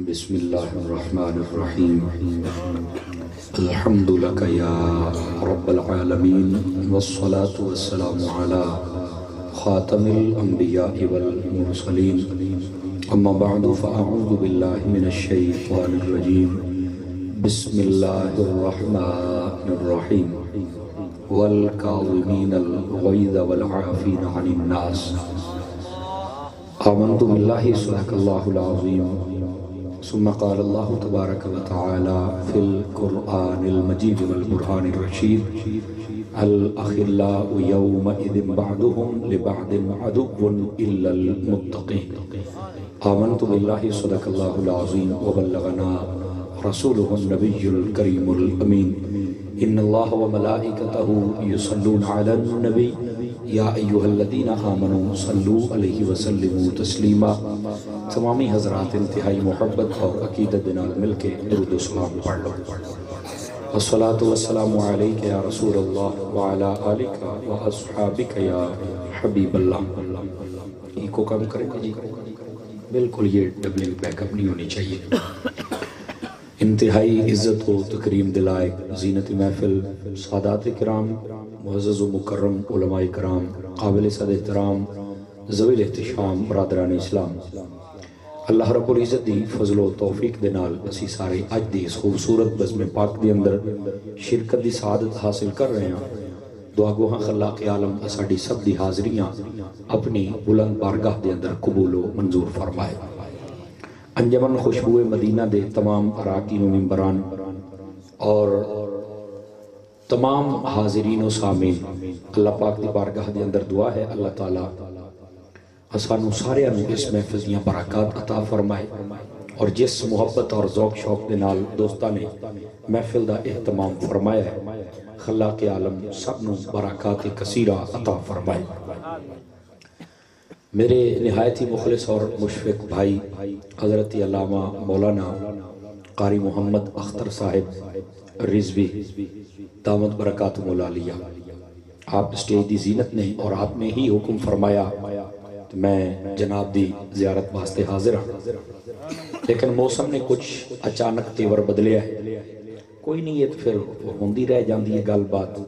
بسم اللہ الرحمن الرحیم الحمد لک یا رب العالمین والصلاة والسلام علی خاتم الانبیاء والمرسلین اما بعد فاعوذ باللہ من الشیطان الرجیم بسم اللہ الرحمن الرحیم والکاظمین الغیظ والعافین عن الناس آمنت باللہ صدق اللہ العظیم ثم قال اللہ تبارک و تعالی فی القرآن المجید والقرآن الرشید الاخلاء یومئذ بعضهم لبعض عدو الا المتقین آمنت باللہ صدق اللہ العظیم وبلغنا رسولہ النبی الکریم الامین ان اللہ وملائکتہ یصلون علی النبی یا ایہا الذین آمنوا صلو علیہ وسلموا تسلیما۔ تمامی حضرات انتہائی محبت اور عقیدت بنال مل کے درود و سلام پڑھ لو۔ والصلاة والسلام علیک یا رسول اللہ وعلا آلک و اصحابک یا حبیب اللہ۔ یہ کو کم کریں جی، بالکل یہ ڈبلنگ بیک اپ نہیں ہونی چاہیے۔ انتہائی عزت و تکریم دلائق زینت محفل سادات کرام، معزز و مکرم علماء کرام، قابل صد احترام ذوی الاحتشام برادران اسلام، اللہ رب العزت دی فضل و توفیق دے نال اسی سارے اج دی اس خوبصورت بزم پاک دی اندر شرکت دی سعادت حاصل کر رہے ہیں۔ دعا گوہاں خلاق عالم اساڈی سب دی حاضریاں اپنی بلند بارگاہ دے اندر قبول و منظور فرمائے۔ انجمن خوشبو مدینہ دے تمام اراکین و ممبران اور تمام حاضرین و سامین، اللہ پاک دی بارگاہ دے اندر دعا ہے اللہ تعالیٰ اسانو سارے انو اس محفظ دیاں برکات عطا فرمائے، اور جس محبت اور ذوق شوق دے نال دوستاں نے محفل دا اہتمام فرمایا ہے، خلاق عالم سب نو برکات کثیرہ عطا فرمائے۔ میرے نہایت ہی مخلص اور مشفق بھائی حضرت علامہ مولانا قاری محمد اختر صاحب رضوی دامت برکاتہم العالیہ، آپ اسٹیج دی زینت نے اور آپ نے ہی حکم فرمایا تو میں جناب دی زیارت واسطے حاضر ہوں، لیکن موسم نے کچھ اچانک تیور بدلیا ہے، کوئی نہیں، یہ تو پھر ہوندی رہ جاندی ہے گل بات،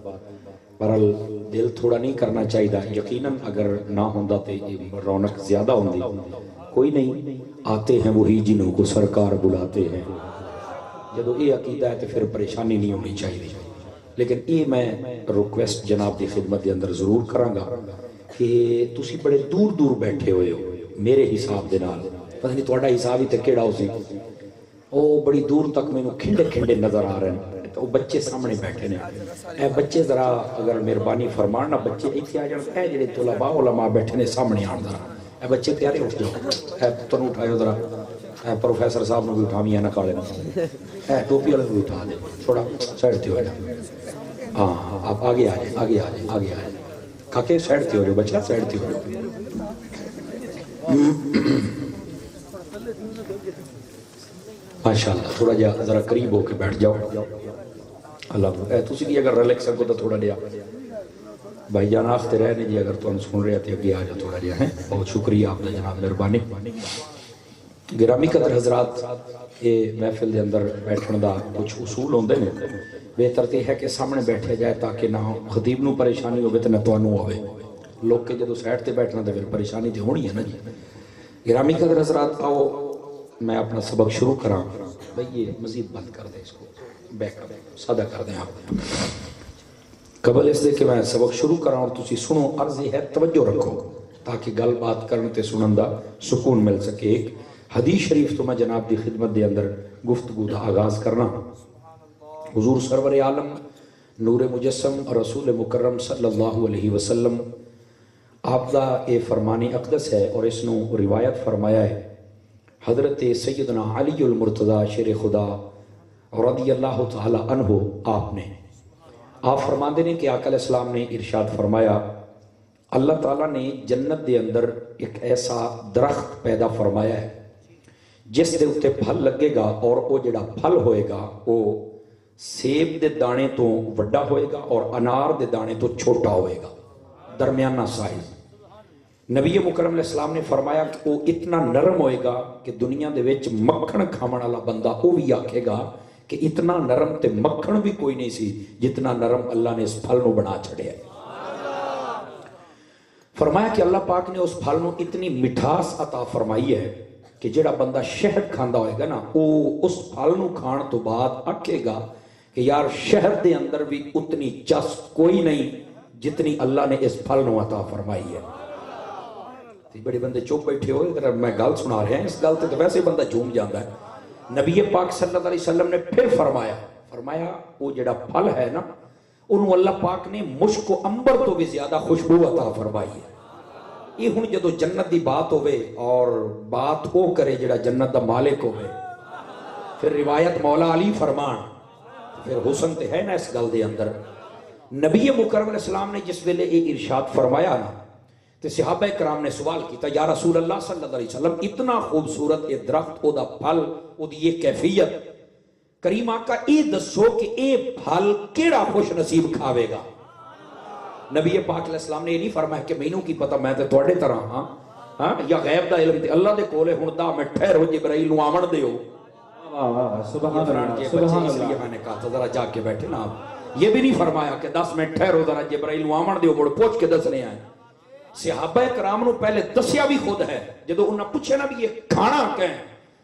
برحال دل تھوڑا نہیں کرنا چاہیے، یقیناً اگر نہ ہوندہ تے رونق زیادہ ہوندی، کوئی نہیں، آتے ہیں وہی جنہوں کو سرکار بلاتے ہیں، جدو یہ عقیدہ ہے تو پھر پریشانی نہیں ہونی چاہیے۔ لیکن یہ میں ریکویسٹ جناب دی خدمت دے اندر ضرور کراںگا کہ تسی بڑے دور دور بیٹھے ہوئے ہو میرے حساب دے نال، پتہ نہیں تہاڈا حساب ہی تے کیڑا ہو سی، او بڑی دور تک مینوں کھنڈے کھنڈے نظر آ رہے ہیں، تو بچے سامنے بیٹھے نے، اے بچے ذرا اگر مہربانی فرمان نہ بچے ایتھے آ جان، اے جڑے طلباء علماء بیٹھے نے سامنے آن ذرا، اے بچے پیارے اٹھ جاؤ، اے تنوں اٹھائیو ذرا، اے پروفیسر صاحب نو بھی اٹھاویاں نہ کالے نہ، اے ٹوپی والے بھی اٹھا دے، تھوڑا سائڈ تے ہو جا، ہاں آپ آگے آ جائیں، آگے آ جائیں، آگے آ جائیں، کاکے سائڈ تے ہو جاؤ، بچہ سائڈ تے ہو جاؤ۔ ماشاءاللہ تھوڑا جا ذرا قریب ہو کے بیٹھ جاؤ، اللہ اے تسی بھی اگر رلیک سکو تو تھوڑا دیا بھائی جان آختے رہنے جی، اگر تو سن رہے تھے اگے آ جا تھوڑا دیا ہے، بہت شکریہ آپ نے جناب، مہربانی۔ گرامی قدر حضرات، یہ محفل دے اندر بیٹھن دا کچھ اصول ہوندے نے، بہتر تے ہے کہ سامنے بیٹھے جائے تاکہ نہ خطیب نو پریشانی ہوئے تو نہ توانو ہوئے، لوگ کے جدو سائڈ تے بیٹھنا تو پھر پریشانی تے ہونی ہے نا جی۔ گرامی قدر حضرات، آؤ میں اپنا سبق شروع کراں، بھئی یہ مزید بند کر دیں، اس کو بیک اپ سادہ کر دیں آپ۔ قبل اس دے کہ میں سبق شروع کراں اور تسی سنو، عرض ہے توجہ رکھو تاکہ گل بات کرنے تے سنن دا سکون مل سکے۔ ایک حدیث شریف تو میں جناب دی خدمت دے اندر گفتگو دا آغاز کرنا، حضور سرور عالم نور مجسم رسول مکرم صلی اللہ علیہ وسلم آپ دا اے فرمانی اقدس ہے، اور اس نو روایت فرمایا ہے حضرت سیدنا علی المرتضی شیر خدا رضی اللہ تعالی عنہ آپ فرماندے نے کہ آقا علیہ السلام نے ارشاد فرمایا، اللہ تعالیٰ نے جنت دے اندر ایک ایسا درخت پیدا فرمایا ہے جس دے اتے پھل لگے گا، اور وہ جڑا پھل ہوئے گا وہ سیب دے دانے تو وڈا ہوئے گا اور انار دے دانے تو چھوٹا ہوئے گا، درمیانہ سائز۔ نبی مکرم علیہ السلام نے فرمایا کہ وہ اتنا نرم ہوئے گا کہ دنیا دے وچ مکھن کھاون والا بندہ وہ بھی آکھے گا کہ اتنا نرم تے مکھن بھی کوئی نہیں سی جتنا نرم اللہ نے اس پھل نو بنا چھڑیا ہے۔ فرمایا کہ اللہ پاک نے اس پھل نو اتنی مٹھاس عطا فرمائی ہے کہ جڑا بندہ شہد کھاندا ہوئے گا نا وہ اس پھل نو کھان تو بعد آکھے گا کہ یار شہد دے اندر بھی اتنی چس کوئی نہیں جتنی اللہ نے اس پھل نو عطا فرمائی ہے۔ بڑے بندے چپ بیٹھے ہوئے اگر میں گل سنا رہے ہیں اس گل تو ویسے بندہ جھوم جاتا ہے۔ نبی پاک صلی اللہ علیہ وسلم نے پھر فرمایا وہ جڑا پھل ہے نا انہوں اللہ پاک نے مشک و عنبر تو بھی زیادہ خوشبو عطا فرمائی ہے۔ یہ ہن جدو جنت دی بات ہوئے اور بات وہ کرے جڑا جنت دا مالک ہوئے پھر روایت مولا علی فرمان پھر حسن تے ہے نا اس گل دے اندر۔ نبی مکرم علیہ السلام نے جس ویلے یہ ارشاد فرمایا نا تو صحابہ کرام نے سوال کیتا یا رسول اللہ صلی اللہ علیہ وسلم اتنا خوبصورت یہ درخت او دا پھل او دی یہ کیفیت کریم آقا اے دسو کہ اے پھل کیڑا خوش نصیب کھاوے گا؟ نبی پاک علیہ السلام نے یہ نہیں فرمایا کہ مینوں کی پتہ میں تے تواڈے طرح ہاں یا غیب دا علم تے اللہ دے کولے ہن دا میں ٹھہرو جبرائیل نو آمن دیو۔ سبحان اللہ سبحان اللہ۔ اس لیے میں نے کہا تھا ذرا جا کے بیٹھے نا آپ، یہ بھی نہیں فرمایا کہ 10 منٹ ٹھہرو ذرا جبرائیل نو آمن دیو بڑھ پوچھ کے دسنے آئے۔ صحابہ کرام نو پہلے دسیا بھی خود ہے جدو انہاں پوچھے نا بھی یہ کھانا کہیں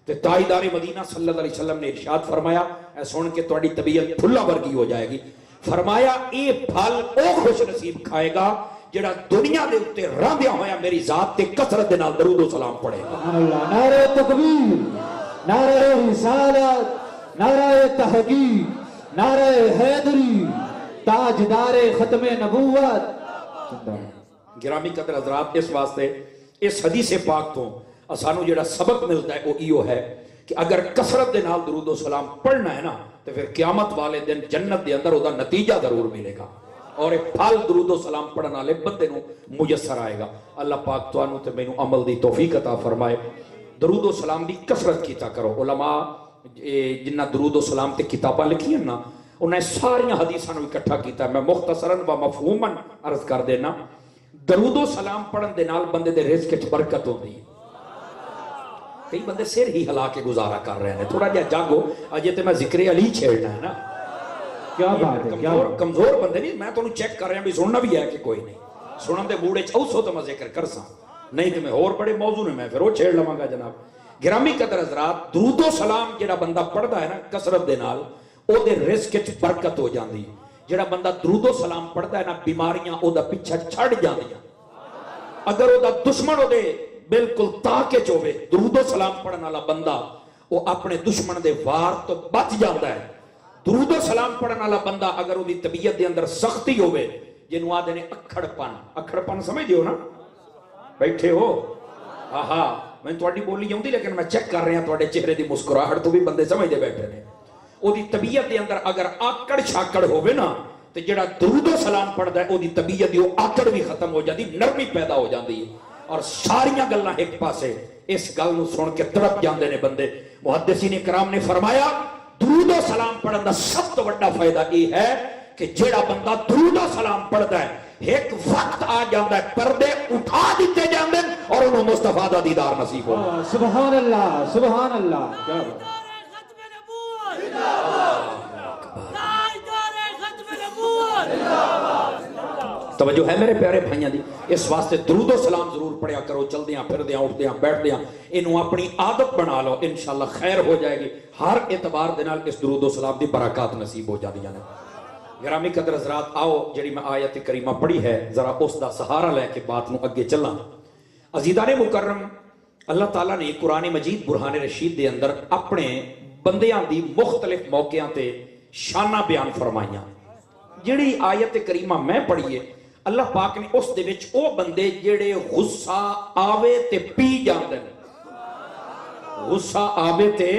تو تاجدار مدینہ صلی اللہ علیہ وسلم نے ارشاد فرمایا اے سن کے تواڈی طبیعت پھلا ورگی ہو جائے گی، فرمایا اے پھل او خوش نصیب کھائے گا جڑا دنیا دے اوتے راندیا ہویا میری ذات تے کثرت دے نال درود و سلام پڑھے گا۔ سبحان اللہ۔ نعرہ تکبیر، نعرہ رسالت، نعرہ تحقیق، نعرہ حیدری، تاجدار ختم نبوت۔ گرامی قدر حضرات اس واسطے اس حدیث پاک تو اسانو جڑا سبق ملتا ہے وہ ایو ہے کہ اگر کثرت دے نال درود و سلام پڑھنا ہے نا تو پھر قیامت والے دن جنت دے اندر او دا نتیجہ ضرور ملے گا اور ایک پھل درود و سلام پڑھنا لے بندے نو میسر آئے گا۔ اللہ پاک توانو تے مینوں عمل دی توفیق عطا فرمائے۔ درود و سلام دی کثرت کیتا کرو۔ علماء جنہ درود و سلام تے کتاباں لکھی ہیں نا انہیں ساریاں حدیثاں نو اکٹھا کیتا ہے۔ میں مختصراً و مفہوماً عرض کر دینا، درود و سلام پڑھن دے نال بندے دے رزق وچ برکت ہوندی ہے۔ کئی بندے سر ہی ہلا کے گزارا کر رہے ہیں، تھوڑا جہا جاگو اجے تے میں ذکر علی چھیڑنا ہے نا۔ کیا بات ہے، کیا کمزور بندے نہیں، میں تانوں چیک کر رہا بھی سننا بھی ہے کہ کوئی نہیں سنن دے موڑے چ اوسو تو میں ذکر کرساں، نہیں تے میں اور بڑے موضوع نے میں پھر وہ چھیڑ لواں گا جناب۔ گرامی قدر حضرات درود و سلام جڑا بندہ پڑھدا ہے نا کثرت دے نال او دے رزق وچ برکت ہو جاندی ہے۔ جڑا بندہ درود و سلام پڑھدا ہے نا بیماریاں او دا پیچھا چھڑ جاندیاں۔ اگر او دا دشمن او دے بالکل تاکے چوے درود و سلام پڑھن والا بندہ وہ اپنے دشمن دے وار تو بچ جاتا ہے۔ درود و سلام پڑھن والا بندہ اگر وہ دی طبیعت دے اندر سختی ہوئے جنہوں آدھے نے اکھڑ پن سمجھ دیو نا بیٹھے ہو آہا میں تواڈی بولی جاؤں دی لیکن میں چیک کر رہا ہوں تواڈے چہرے دی مسکراہٹ تو بھی بندے سمجھ دے بیٹھے نے۔ وہ دی طبیعت دے اندر اگر آکڑ چھاکڑ ہوئے نا تو جڑا درود و سلام پڑھدا ہے وہ دی طبیعت دی وہ آکڑ بھی ختم ہو جاتی، نرمی پیدا ہو جاتی ہے اور ساریاں گلاں ایک پاسے اس گل نو سن کے تڑپ جاندے نے بندے۔ محدثین کرام نے فرمایا درود و سلام پڑھن دا سب تو بڑا فائدہ یہ ہے کہ جیڑا بندہ درود و سلام پڑھدا ہے ایک وقت آ جاندا ہے پردے اٹھا دیتے جاندے اور انہوں مصطفیٰ دا دیدار نصیب ہو۔ سبحان اللہ سبحان اللہ۔ کیا بات توجہ ہے میرے پیارے بھائیاں دی، اس واسطے درود و سلام ضرور پڑھیا کرو، چل دیاں پھر دیاں اٹھ دیاں بیٹھ دیاں، انہوں اپنی عادت بنا لو، انشاءاللہ خیر ہو جائے گی۔ ہر اعتبار دے نال اس درود و سلام دی برکات نصیب ہو جاندیاں نے۔ گرامی قدر حضرات آؤ جڑی میں آیت کریمہ پڑھی ہے ذرا اس دا سہارا لے کے بات نو اگے چلنا۔ عزیزان مکرم اللہ تعالیٰ نے قرآن مجید برہان رشید دے اندر اپنے بندیاں دی مختلف موقعوں تے شانہ بیان فرمائیاں۔ جڑی آیت کریمہ میں پڑھیے اللہ پاک نے اس دے وچ او بندے جڑے غصہ آوے تے پی جاندے، غصہ آوے تے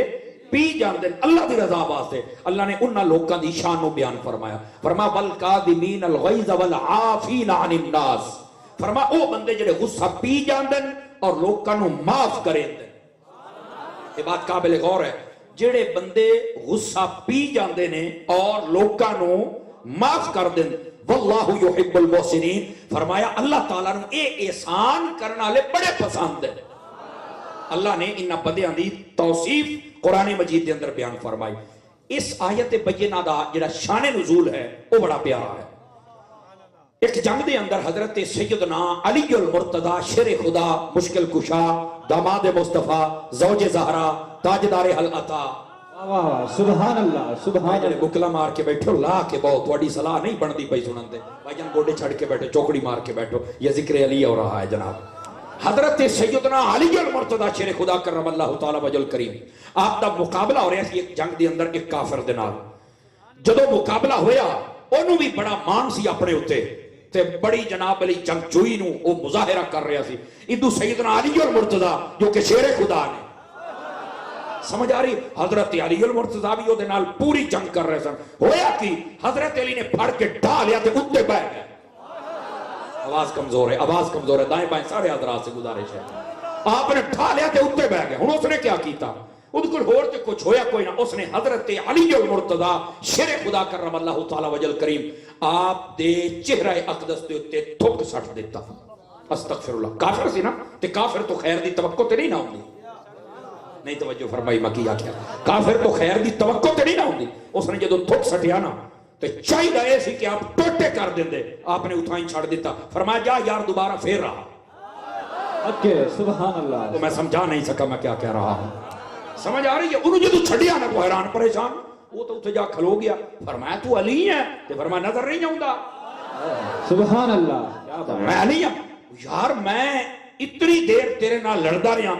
پی جاندے اللہ دی رضا واسطے، اللہ نے انہاں لوکاں دی شان نو بیان فرمایا۔ فرما والکاظمین الغیظ والعافین عن الناس، فرما او بندے جڑے غصہ پی جاندے اور لوکاں نو معاف کریں دے۔ یہ بات قابل غور ہے، جڑے بندے غصہ پی جاندے نے اور لوکاں نو معاف کر دیں واللہ یحب المحسنین فرمایا اللہ تعالیٰ نے اے احسان کرنا لے بڑے پسند ہے اللہ نے انہاں بندیاں دی توصیف قرآن مجید دے اندر بیان فرمائی اس آیت بینہ دا جڑا شان نزول ہے وہ بڑا پیارا ہے ایک جنگ دے اندر حضرت سیدنا علی المرتضی شیر خدا مشکل کشا داماد مصطفیٰ زوج زہرا تاجدار حل عطا سبحان اللہ سبحان اللہ بکلا مار کے بیٹھو لا کے بہت تھوڑی صلاح نہیں بندی پئی سنن دے بھائی جان گوڑے چھڑ کے بیٹھو چوکڑی مار کے بیٹھو یہ ذکر علی ہو رہا ہے جناب حضرت سیدنا علی المرتضی شیر خدا کرم اللہ تعالی وجل کریم آپ دا مقابلہ ہو رہا ہے ایک جنگ دے اندر ایک کافر دے نال جدو مقابلہ ہویا انہوں بھی بڑا مان سی اپنے ہوتے تے بڑی جناب علی جنگ جوئی نو وہ مظاہرہ کر رہا سی ادو سیدنا علی المرتضی جو کہ شیر خدا نے سمجھ آ رہی حضرت علی المرتضی بھی وہ نال پوری جنگ کر رہے سن ہویا کہ حضرت علی نے پھڑ کے ڈالیا تے اتے بیٹھ گئے آواز کمزور ہے دائیں بائیں سارے حضرات سے گزارش ہے آپ نے ڈالیا تے اتے بیٹھ گئے ہن اس نے کیا کیتا اس کو ہور تے کچھ ہویا کوئی نہ اس نے حضرت علی المرتضی شیر خدا کرم اللہ تعالی وجل کریم آپ دے چہرہ اقدس دے اتے تھوک سٹ دیتا استغفر اللہ کافر سی نا تے کافر تو خیر دی توقع تے نہیں نہ ہوندی نہیں توجہ فرمائی میں کیا کیا کافر تو خیر دی توقع تے نہیں نہ ہوندی اس نے جدو تھوک سٹیا نا تے چاہیے ایسی کہ آپ ٹوٹے کر دیں دے آپ نے اٹھائیں چھاڑ دیتا فرمایا جا یار دوبارہ پھر رہا اکے سبحان اللہ تو میں سمجھا نہیں سکا میں کیا کہہ رہا ہوں سمجھ آ رہی ہے انہوں جدو چھڑیا نا وہ حیران پریشان وہ تو اتھے جا کھلو گیا فرمایا تو علی ہے تے فرمایا نظر نہیں جاؤں گا سبحان اللہ میں علی ہوں یار میں اتنی دیر تیرے نال لڑدا رہا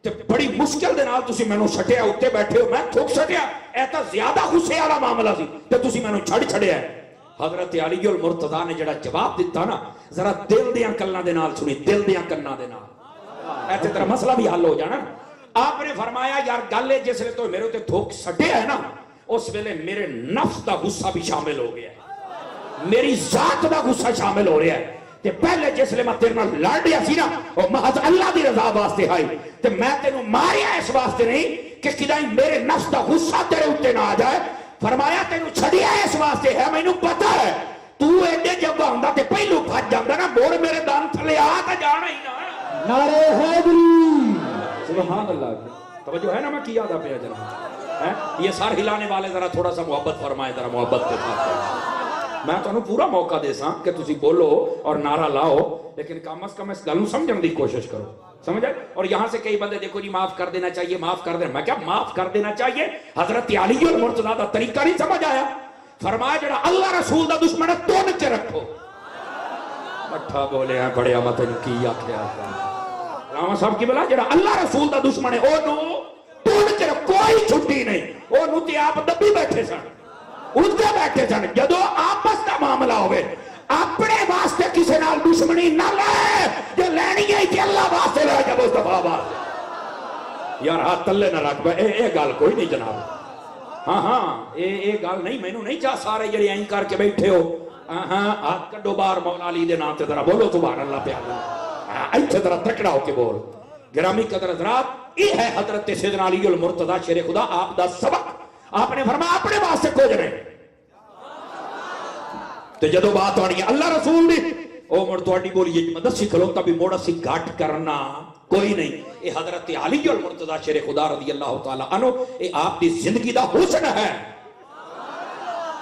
تے بڑی مشکل دے نال تسی مینوں سٹیا اوتے بیٹھے ہو میں تھوک سٹیا ایتا زیادہ غصے والا معاملہ سی تے تسی مینوں چھڑیا ہے حضرت علی المرتضی نے جڑا جواب دیتا نا ذرا دل دیاں کلاں دے نال سنی دل دیاں کناں دے نال ایتے تیرا مسئلہ بھی حل ہو جانا آپ نے فرمایا یار گل ہے جس لے تو میرے تے تھوک سٹیا ہے نا اس ویلے میرے نفس دا غصہ بھی شامل ہو گیا ہے میری ذات دا غصہ شامل ہو رہا ہے تے پہلے جس لے میں تیرے نال لڑ رہا سی نا وہ محض اللہ دی رضا واسطے آئی تے میں تینوں ماریا اس واسطے نہیں کہ کدائیں میرے نفس دا غصہ تیرے اوتے نہ آ جائے فرمایا تینوں چھڑیا اس واسطے ہے مینوں پتہ ہے تو ایڈے جب ہوندا تے پہلو بھج جاندا نا موڑ میرے دان تھلے آ تے جانا ہی نا نعرہ حیدری سبحان اللہ توجہ ہے نا میں کیا دا پیا جناب یہ سر ہلانے والے ذرا تھوڑا سا محبت فرمائے ذرا محبت کے ساتھ میں تو پورا موقع دے ساں کہ تسی بولو اور نعرہ لاؤ لیکن کم از کم اس گلوں سمجھن دی کوشش کرو سمجھ آئے اور یہاں سے کئی بندے دیکھو جی معاف کر دینا چاہیے معاف کر دینا میں کیا معاف کر دینا چاہیے حضرت علی المرتضی دا طریقہ نہیں سمجھ آیا فرمایا جڑا اللہ رسول دا دشمن ہے تون کے رکھو مٹھا بولے ہیں بڑے متن کی آکھیا راما صاحب کی بلا جڑا اللہ رسول دا دشمن ہے او نو تون کے رکھو کوئی چھٹی نہیں او نو تے آپ دبی بیٹھے سن اٹھتے بیٹھے سن جدو آپس دا معاملہ ہوئے اپنے واسطے کسی نال دشمنی نہ لے جو لینی ہے کہ اللہ واسطے لے جب مصطفیٰ واسطے یار ہاتھ تلے نہ رکھ اے گال کوئی نہیں جناب ہاں اے گال نہیں مینوں نہیں چاہ سارے جڑے این کر کے بیٹھے ہو ہاتھ کڈو بار مولا علی دے نام تے ذرا بولو سبحان اللہ پیارا ایتھے ذرا تکڑا ہو کے بول گرامی قدر حضرات یہ ہے حضرت سیدنا علی المرتضی شیر خدا آپ دا سبق آپ نے فرمایا اپنے واسطے کچھ نہیں تو جدو بات آنی ہے اللہ رسول دی او مڑ تو اڈی بولی یہ مدد سی کھلو تبھی موڑا سی گھٹ کرنا کوئی نہیں اے حضرت علی المرتضی شیر خدا رضی اللہ تعالیٰ عنہ اے آپ دی زندگی دا حسن ہے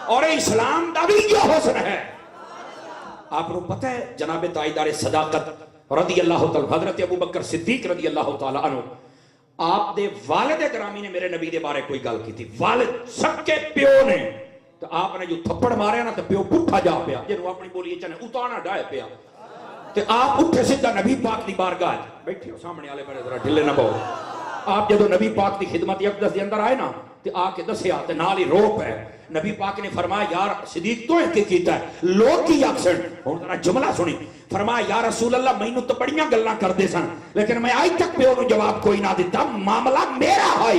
اور اسلام دا بھی یہ حسن ہے آپ کو پتہ ہے جناب تائیدار صداقت رضی اللہ تعالیٰ حضرت ابو بکر صدیق رضی اللہ تعالیٰ عنہ آپ دے والد گرامی نے میرے نبی دے بارے کوئی گل کی تھی والد سب کے پیو نے تو آپ نے جو تھپڑ مارے نا تو پیو پٹھا جا پیا جنہوں اپنی بولی چنے اتانا ڈائے پیا تو آپ اٹھے سدھا نبی پاک دی بارگاہ بیٹھے ہو سامنے والے بڑے ذرا ڈھلے نہ بہو آپ جدو نبی پاک دی خدمت اقدس دے اندر آئے نا تو آ کے دسیا تے نال ہی روپ ہے نبی پاک نے فرمایا یار صدیق تو ایک کیتا ہے لوگ کی ایکسنٹ ہن ذرا جملہ سنی فرمایا یا رسول اللہ مینوں تو بڑیاں گلاں کردے سن لیکن میں آج تک پیو نوں جواب کوئی نہ دیتا معاملہ میرا ہے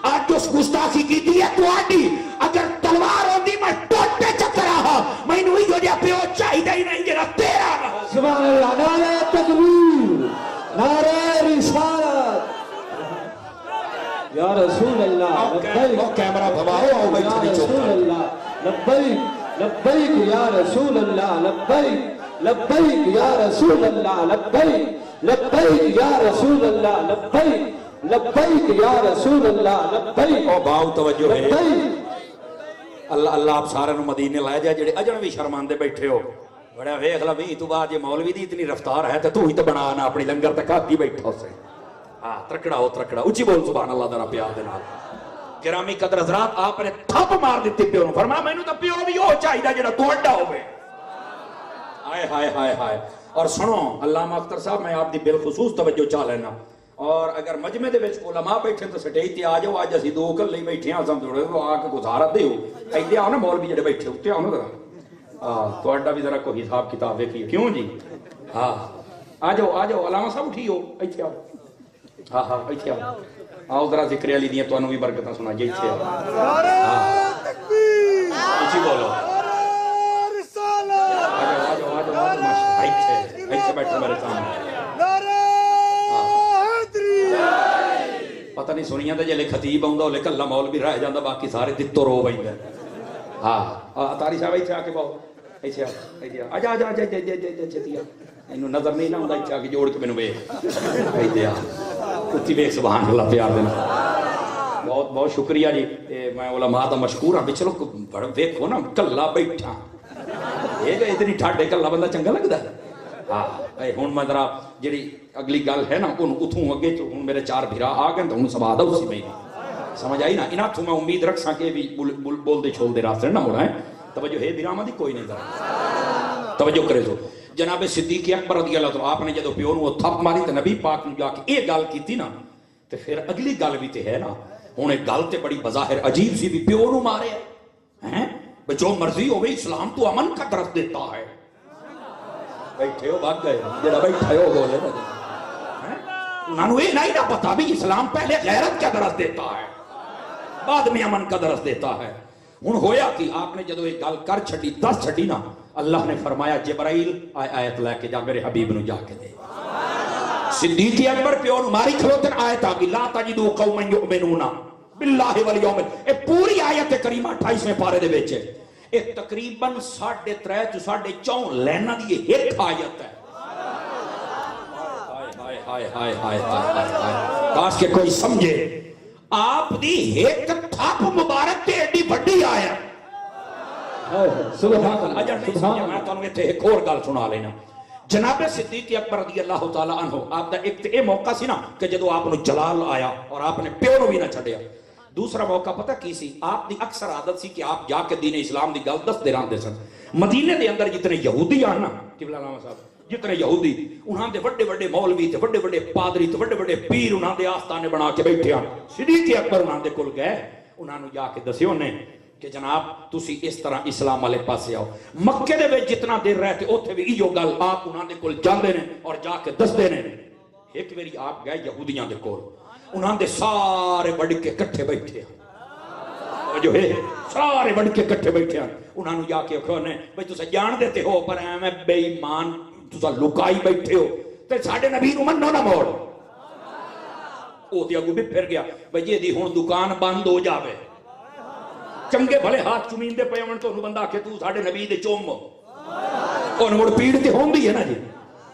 آج اس گستاخی کیتی ہے تواڈی اگر تلوار ہوندی میں ٹوٹے چکر آہا مینوں ہی جو جا پیو چاہیے ہی نہیں جڑا تیرا نہ ہو سبحان اللہ نعرہ تکبیر نعرہ رسالت یا رسول اللہ کیمرہ بھواؤ یا رسول اللہ لبیک لبیک یا رسول اللہ لبیک لبیک یا رسول اللہ لبیک لبیک یا رسول اللہ لبیک لبیک یا رسول اللہ لبیک او باؤ توجہ ہے لبیک اللہ اللہ آپ سارے نو مدینے لائے جائے جڑے اجنبی شرماندے بیٹھے ہو بڑا ویکھ لا بھی تو بعد یہ مولوی دی اتنی رفتار ہے تو ہی تو بنا نا اپنی لنگر تک آتی بیٹھا اسے ہاں ترکڑا ہو ترکڑا اچھی بول سبحان اللہ ذرا پیار دے نال گرامی قدر حضرات آپ نے تھپ مار دیتی پیو نو فرمایا مینوں تو پیو بھی ہو چاہیے جڑا توڑا ہوے ہائے ہائے ہائے ہائے اور سنو علامہ اختر صاحب میں آپ دی بالخصوص توجہ چاہ لینا اور اگر مجمع دے وچ علماء بیٹھے تو سٹیج تے آ جاؤ اج اسی دو کل نہیں بیٹھے ہاں سمجھو تو آ کے گزارت دیو ایتھے آؤ نا مولوی جڑے بیٹھے اوتے آؤ نا ذرا تہاڈا بھی ذرا کوئی حساب کتاب ویکھیے کیوں جی ہاں آ جاؤ علامہ صاحب اٹھیو ایتھے آؤ ہاں ہاں ایتھے آؤ آؤ ذرا ذکر علی دیاں تانوں بھی برکتاں سنائیے ایتھے آؤ نعرہ تکبیر اچھی بولو بیٹھا میرے سامنے پتہ نہیں سنیاں تے جلے خطیب آوندا اولے کلا مولوی رہ جاندا باقی سارے دتو رو ویندے ہاں تاری صاحب ایتھے آ کے باؤ ایتھے آ جا جا جا چھتی آ اینوں نظر نہیں نہ ہوندا ایتھے آ کے جوڑ کے مینوں ویکھ ایتھے آ کتی ویکھ سبحان اللہ پیار دینا بہت بہت شکریہ جی میں علماء دا مشکور ہاں چلو بڑا ویکھو نا کلا بیٹھا یہ اتنی ٹھاڈے کلا بندہ چنگا لگدا ہے ہاں ہن میں ذرا جڑی اگلی گل ہے نا اون اتھوں اگے تو ہن میرے چار بھرا آ گئے تو ہن سواد ہے اسی میں سمجھ آئی نا انہاں تو میں امید رکھ ساں کہ بھی بول دے چھول دے راستے نہ موڑا ہے توجہ ہے بھراواں دی کوئی نہیں ذرا توجہ کرے تو جناب صدیق اکبر رضی اللہ عنہ آپ نے جدوں پیو نو تھپ ماری تے نبی پاک نو جا کے یہ گل کیتی نا تے پھر اگلی گل بھی تے ہے نا ہن ایک گل تے بڑی بظاہر عجیب سی بھی پیو نو مارے ہیں جو مرضی ہوے اسلام تو امن کا درس دیتا ہے بیٹھے ہو بھاگ گئے جڑا بیٹھے ہو بولے انہاں نوں یہ نہیں نہ پتا بھی اسلام پہلے غیرت کا درس دیتا ہے بعد میں امن کا درس دیتا ہے ہن ہویا کہ آپ نے جدوں ایک گل کر چھڈی دس چھڈی نا اللہ نے فرمایا جبرائیل آیت لے کے جا میرے حبیب نو جا کے دے صدیق اکبر پیو نو ماری کھلوتن آیت آ گئی لا تجدوا قوما یؤمنون باللہ والیوم اے پوری آیت کریمہ 28ویں پارے دے وچ اے تقریباً 3.5 to 4.5 لائناں دی ایک آیت ہے ہائے ہائے ہائے ہائے ہائے کاش کہ کوئی سمجھے آپ دی ایک تھپ مبارک تے ایڈی بڑی آیت سبحان اللہ اجر نہیں سمجھا میں تانوں ایتھے ایک اور گل سنا لینا جناب صدیق اکبر رضی اللہ تعالی عنہ آپ دا ایک تے اے موقع سی نا کہ جدوں آپ نو جلال آیا اور آپ نے پیو نو بھی نہ چھڈیا دوسرا موقع پتہ کی سی آپ دی اکثر عادت سی کہ آپ جا کے دین اسلام دی گل دس دے راندے سن مدینے دے اندر جتنے یہودی آن نا قبلہ علامہ صاحب جتنے یہودی انہاں دے بڑے بڑے مولوی تے بڑے بڑے پادری تے بڑے بڑے پیر انہاں دے آستانے بنا کے بیٹھے ہیں صدیق اکبر انہاں دے کول گئے انہاں نو جا کے دسیو نے کہ جناب تسی اس طرح اسلام والے پاسے آؤ مکے دے وچ جتنا دیر رہتے اوتھے بھی ایو گل آپ انہاں دے کول جاندے نے اور جا کے دسدے نے ایک واری آپ گئے یہودیاں دے کول انہاں دے سارے بڑھ کے کٹھے بیٹھے ہیں جو ہے سارے بڑھ کے کٹھے بیٹھے ہیں انہاں نو جا کے کہو نے بھئی تسا جان دیتے ہو پر میں بے ایمان تسا لکائی بیٹھے ہو تے ساڈے نبی نو منو نہ موڑ او تے اگوں بھی پھر گیا بھئی جی دی ہن دکان بند ہو جاوے چنگے بھلے ہاتھ چمیندے پے ہون تو بندہ کہ تو ساڈے نبی دے چوم اون مڑ پیڑ تے ہوندی ہے نا جی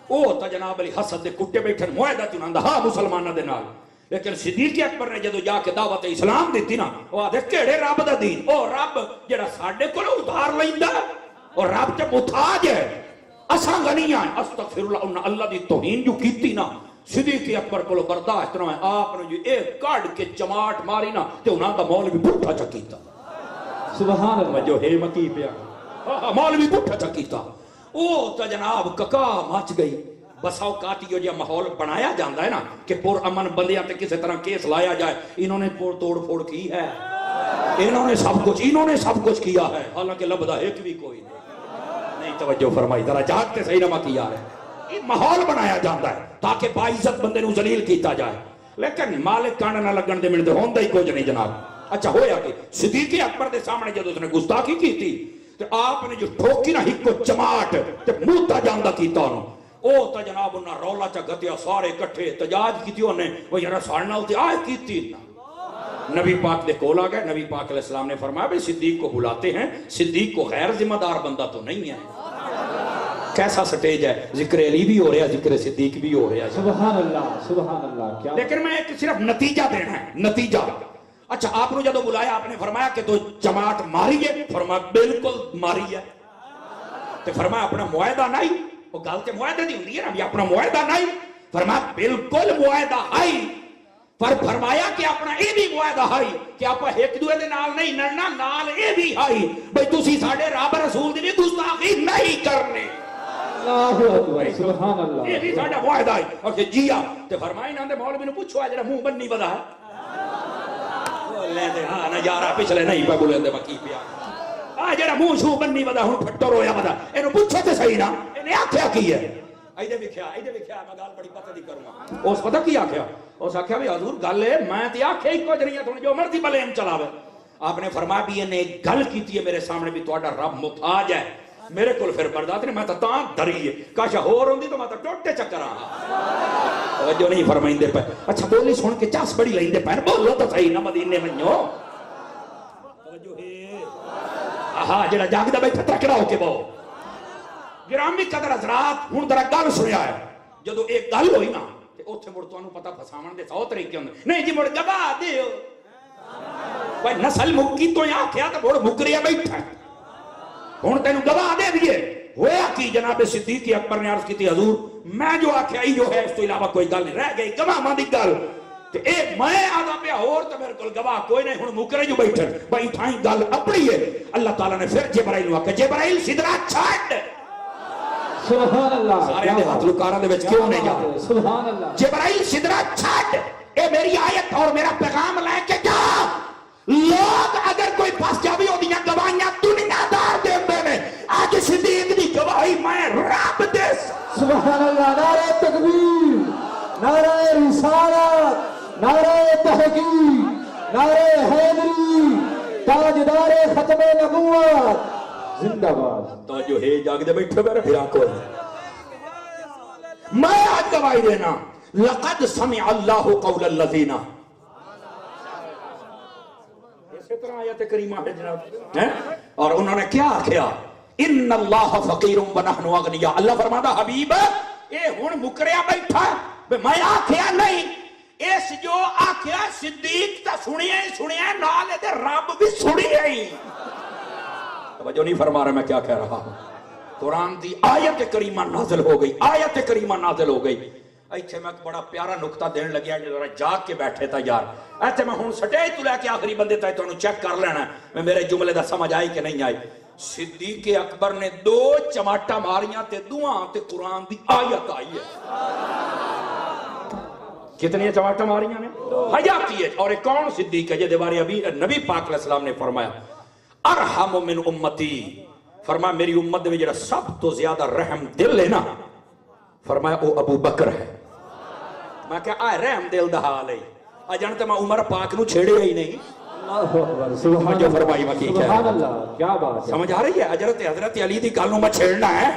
او تا جناب علی حسد دے کٹے بیٹھن معاہدہ چناندا ہاں مسلماناں دے نال لیکن صدیق اکبر نے جدو جا کے دعوت اسلام دیتی نا وہ آدھے کیڑے رب دا دین او رب جڑا ساڈے کول ادھار لیندا اور رب تے محتاج ہے اساں غنی ہیں استغفر اللہ انہاں اللہ دی توہین جو کیتی نا صدیق اکبر کولو برداشت نہ ہے آپ نے جو ایک کاڑ کے چماٹ ماری نا تے انہاں دا مولوی پٹھا چکیتا سبحان اللہ جو ہے مکی پیا مولوی پٹھا چکیتا او تا جناب ککا مچ گئی بس اوقات یہ جو ماحول بنایا جاندہ ہے نا کہ پر امن بندیاں تے کسی طرح کیس لایا جائے انہوں نے توڑ پھوڑ کی ہے انہوں نے سب کچھ کیا ہے حالانکہ لبدہ ایک بھی کوئی نہیں توجہ فرمائی ذرا جاگتے صحیح نہ کیا ہے یہ ماحول بنایا جاندہ ہے تاکہ باعزت بندے نو ذلیل کیتا جائے لیکن مالک کانڈ نہ لگن دے ملتے ہوندہ ہی کچھ نہیں جناب اچھا ہویا کہ صدیق اکبر دے سامنے جب اس نے گستاخی کی تھی تو آپ نے جو ٹھوکی نہ ہک کو چماٹ تے موتا جاندہ کیتا انہوں او تا جناب انہاں رولا چا گتیا سارے کٹھے تجاج کیتی انہیں وہ یرا سارنا ہوتی آئے کیتی نبی پاک دے کول آ گئے. نبی پاک علیہ السلام نے فرمایا بھئی صدیق کو بلاتے ہیں, صدیق کو غیر ذمہ دار بندہ تو نہیں ہے. کیسا سٹیج ہے, ذکر علی بھی ہو رہا ہے, ذکر صدیق بھی ہو رہا ہے. سبحان اللہ سبحان اللہ. کیا لیکن میں ایک صرف نتیجہ دینا ہے, نتیجہ. اچھا آپ نے جدو بلایا آپ نے فرمایا کہ تو جماعت ماری ہے, فرمایا بالکل ماری ہے. تو فرمایا اپنا معاہدہ نہیں, وہ گل تے معاہدے دی ہوندی ہے نا, بھی اپنا معاہدہ نہیں. فرمایا بالکل معاہدہ ہے, پر فرمایا کہ اپنا یہ بھی معاہدہ ہے کہ آپ ایک دوے دے نال نہیں لڑنا, نال یہ بھی ہے بھئی تسی ساڈے رب رسول دی گستاخی نہیں کرنی. اللہ اکبر سبحان اللہ. یہ بھی ساڈا معاہدہ ہے. اور کہ جی ہاں. تے فرمایا انہاں دے مولوی نوں پوچھو جڑا منہ بننی ودا ہے, لے دے ہاں نظارہ پچھلے نہیں پہ بولے دے باقی پیا. آ جڑا منہ شو بننی ودا ہن پھٹر ہویا ودا, اینو پوچھو تے صحیح نا اینے آکھیا کی ہے. ایدے وکھیا میں گل بڑی پتہ دی کروں. اس پتہ کی آکھیا, اس آکھیا بھی حضور گل ہے میں تے آکھیا ہی کچھ نہیں ہے, تھوڑی جو مرضی بلیم چلاوے. آپ نے فرمایا بھی انہیں گل کیتی ہے میرے سامنے بھی تہاڈا رب محتاج ہے, میرے کول پھر برداشت نہیں, میں تاں ڈری ہے, کاش ہور ہوندی تو میں تے ٹوٹے چکر آ. توجہ نہیں فرمائندے پے. اچھا بولی سن کے چاس بڑی لیندے پے, بولو تو صحیح نہ مدینے منو. توجہ ہے آہا جڑا جاگدا بیٹھا تکڑا ہو کے بہو. گرامی قدر حضرات ہن ذرا گل سنیا ہے, جدو ایک گل ہوئی نا تے اوتھے مڑ تانوں پتہ فساون دے 100 طریقے ہوندے. نہیں جی مڑ گواہ دیو, بھائی نسل مکی تو آکھیا تے مڑ مکریا بیٹھا. ہن تینوں گواہ دے دیے. ہویا کی جناب صدیق اکبر نے عرض کی تھی حضور میں جو آکھیا ہی جو ہے اس تو علاوہ کوئی گل نہیں رہ گئی, گواہ دی گل تے اے میں آدھا پیا اور تے میرے کول گواہ کوئی نہیں. ہن مکرے جو بیٹھے بھائی تھائیں گل اپنی ہے. اللہ تعالیٰ نے پھر جبرائیل نوں آکھیا جبرائیل سدرا چھڈ. سبحان اللہ. سارے دے ہاتھ لکاراں دے وچ کیوں نہیں جا. سبحان اللہ. جبرائیل سدرا چھڈ, اے میری آیت اور میرا پیغام لے کے جا. لوگ اگر کوئی پھنس جاوی ہوندیاں گواہیاں دنیا دار دیندے نے, اج صدیق دی گواہی میں رب دے. سبحان اللہ. نعرہ تکبیر, نعرہ رسالت, نعرہ تحقیق, نعرہ حیدری, تاجدار ختم نبوت زندہ باد. تو جو ہے جاگ دے بیٹھے میرے پھر آنکھوں میں آج گواہی دینا. لقد سمع اللہ قول الذین, اسی طرح آیت کریمہ ہے جناب, اور انہوں نے کیا کیا, ان اللہ فقیر ونحن اغنیاء. اللہ فرماتا حبیب اے ہن مکریا بیٹھا میں آکھیا نہیں, اس جو آکھیا صدیق تا سنیا نال دے رب بھی سنیا ہی. توجہ نہیں فرما رہا میں کیا کہہ رہا ہوں. قرآن دی آیت کریمہ نازل ہو گئی, آیت کریمہ نازل ہو گئی. ایتھے میں بڑا پیارا نقطہ دین لگیا جو جاگ کے بیٹھے تھا یار. ایتھے میں ہن سٹیج تو لے کے آخری بندے تھا تو چیک کر لینا میں میرے جملے دا سمجھ آئی کہ نہیں آئی. صدیق اکبر نے 2 چماٹا ماریاں تے دعاں تے قرآن دی آیت آئی ہے. کتنی چماٹا ماریاں نے حیا کی ہے. اور ایک کون صدیق ہے جے بارے ابھی نبی پاک علیہ السلام نے فرمایا ارحم من امتی, فرمایا میری امت میں جڑا سب تو زیادہ رحم دل ہے نا, فرمایا او ابو بکر ہے. میں کہا آئے رحم دل دا حال ہے, اجانتے میں عمر پاک نو چھیڑے ہی نہیں. سبحان اللہ. کیا بات ہے, سمجھ آ رہی ہے. حضرت علی دی گل نو میں چھیڑنا ہے.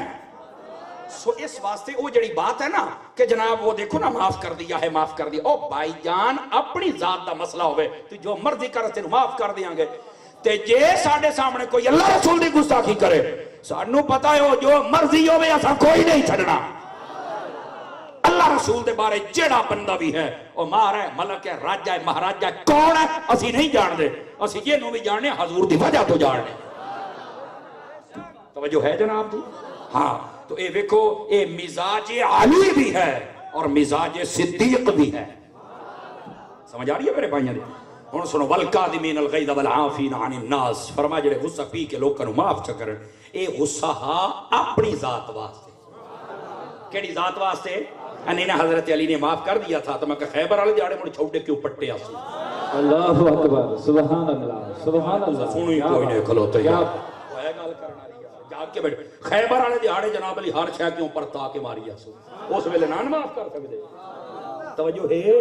سو اس واسطے وہ جڑی بات ہے نا کہ جناب وہ دیکھو نا معاف کر دیا ہے, معاف کر دیا. او بھائی جان اپنی ذات دا مسئلہ ہوئے تو جو مرضی کر تینوں معاف کر دیاں گے. تے جے ساڈے سامنے کوئی اللہ رسول دی گستاخی کرے سانوں پتہ ہے جو مرضی ہوے اساں کوئی نہیں چھڈنا. اللہ رسول دے بارے جیڑا بندہ بھی ہے او مار ہے, ملک ہے, راجہ ہے, مہاراجہ ہے, کون ہے اسی نہیں جانتے. اسی یہ نو بھی جاننے حضور دی وجہ تو جاننے. توجہ ہے جناب جی. ہاں تو اے ویکھو اے مزاج علی بھی ہے اور مزاج صدیق بھی ہے. سمجھ آ رہی ہے میرے بھائیوں نے. ہن سنو والکاظمین الغیظ والعافین عن الناس, فرما جڑے غصہ پی کے لوکاں نوں معاف چ کرن, اے غصہ اپنی ذات واسطے. کیڑی ذات واسطے؟ انہیں حضرت علی نے معاف کر دیا تھا تو میں کہ خیبر والے جاڑے مڑ چھوڑے کیوں پٹے آسو. اللہ اکبر. سبحان اللہ. سبحان اللہ. سنو ہی کوئی نہیں کھلوتے یار ہے گل کرنا رہی جاگ کے بیٹھ. خیبر والے دیہاڑے جناب علی ہر شے کیوں پرتا کے ماری آسو, اس ویلے نہ معاف کر سکدے. توجہ ہے.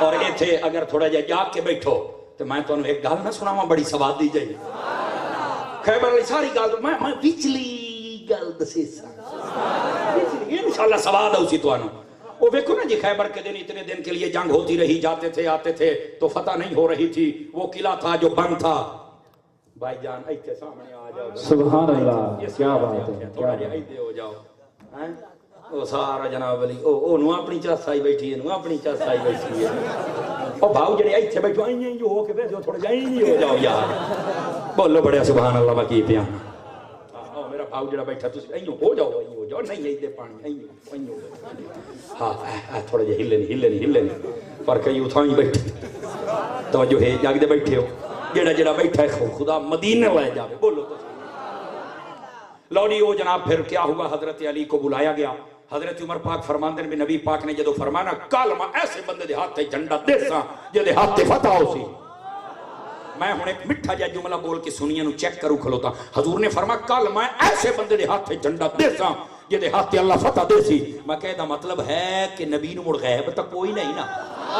اور ایتھے اگر تھوڑا جہا جاگ کے بیٹھو تو میں تانوں ایک گل نہ سناواں بڑی سواد دی جائے. خیبر والی ساری گل میں وچلی گل دسی سا انشاءاللہ سواد اسی تانوں. وہ دیکھو نا جی خیبر کے دن اتنے دن کے لیے جنگ ہوتی رہی، جاتے تھے آتے تھے تو فتح نہیں ہو رہی تھی، وہ قلعہ تھا جو بند تھا. بھائی جان ایتھے سامنے آ جاؤ. سبحان اللہ، کیا بات ہے. تھوڑا جہا ایتھے ہو جاؤ. وہ سارا جناب علی او نو اپنی چاسائی بیٹھی ہے، نو اپنی چاسائی بیٹھی ہے. او بھاؤ جڑے ایتھے بیٹھو اییں جو ہو کے بیٹھو تھوڑا جہا اییں ہو جاؤ یار. بولو بڑے سبحان اللہ میں کی پیا. میرا بھاؤ جڑا بیٹھا تسی ایوں ہو جاؤ، ایوں ہو جاؤ. نہیں ایتھے پانی ایوں ہو جاؤ. ہاں تھوڑا جہا ہلے نہیں پر کئی اتھاں ہی بیٹھے. توجہ ہے جاگ دے بیٹھے ہو. جڑا بیٹھا ہے خدا مدینے لے جاوے. بولو تو لو جی. وہ جناب پھر کیا ہوا، حضرت علی کو بلایا گیا. حضرت عمر پاک فرماندے میں نبی پاک نے جدو فرمانا کل میں ایسے بندے دے ہاتھ تے جھنڈا دے ساں جے دے ہاتھ تے فتح ہو سی. میں ہن ایک مٹھا جا جملہ بول کے سنیے نو چیک کروں کھلوتا. حضور نے فرمایا کل میں ایسے بندے دے ہاتھ تے جھنڈا دے ساں جے دے ہاتھ تے اللہ فتح دے سی. میں کہے دا مطلب ہے کہ نبی نو مڑ غیب تک کوئی نہیں نا.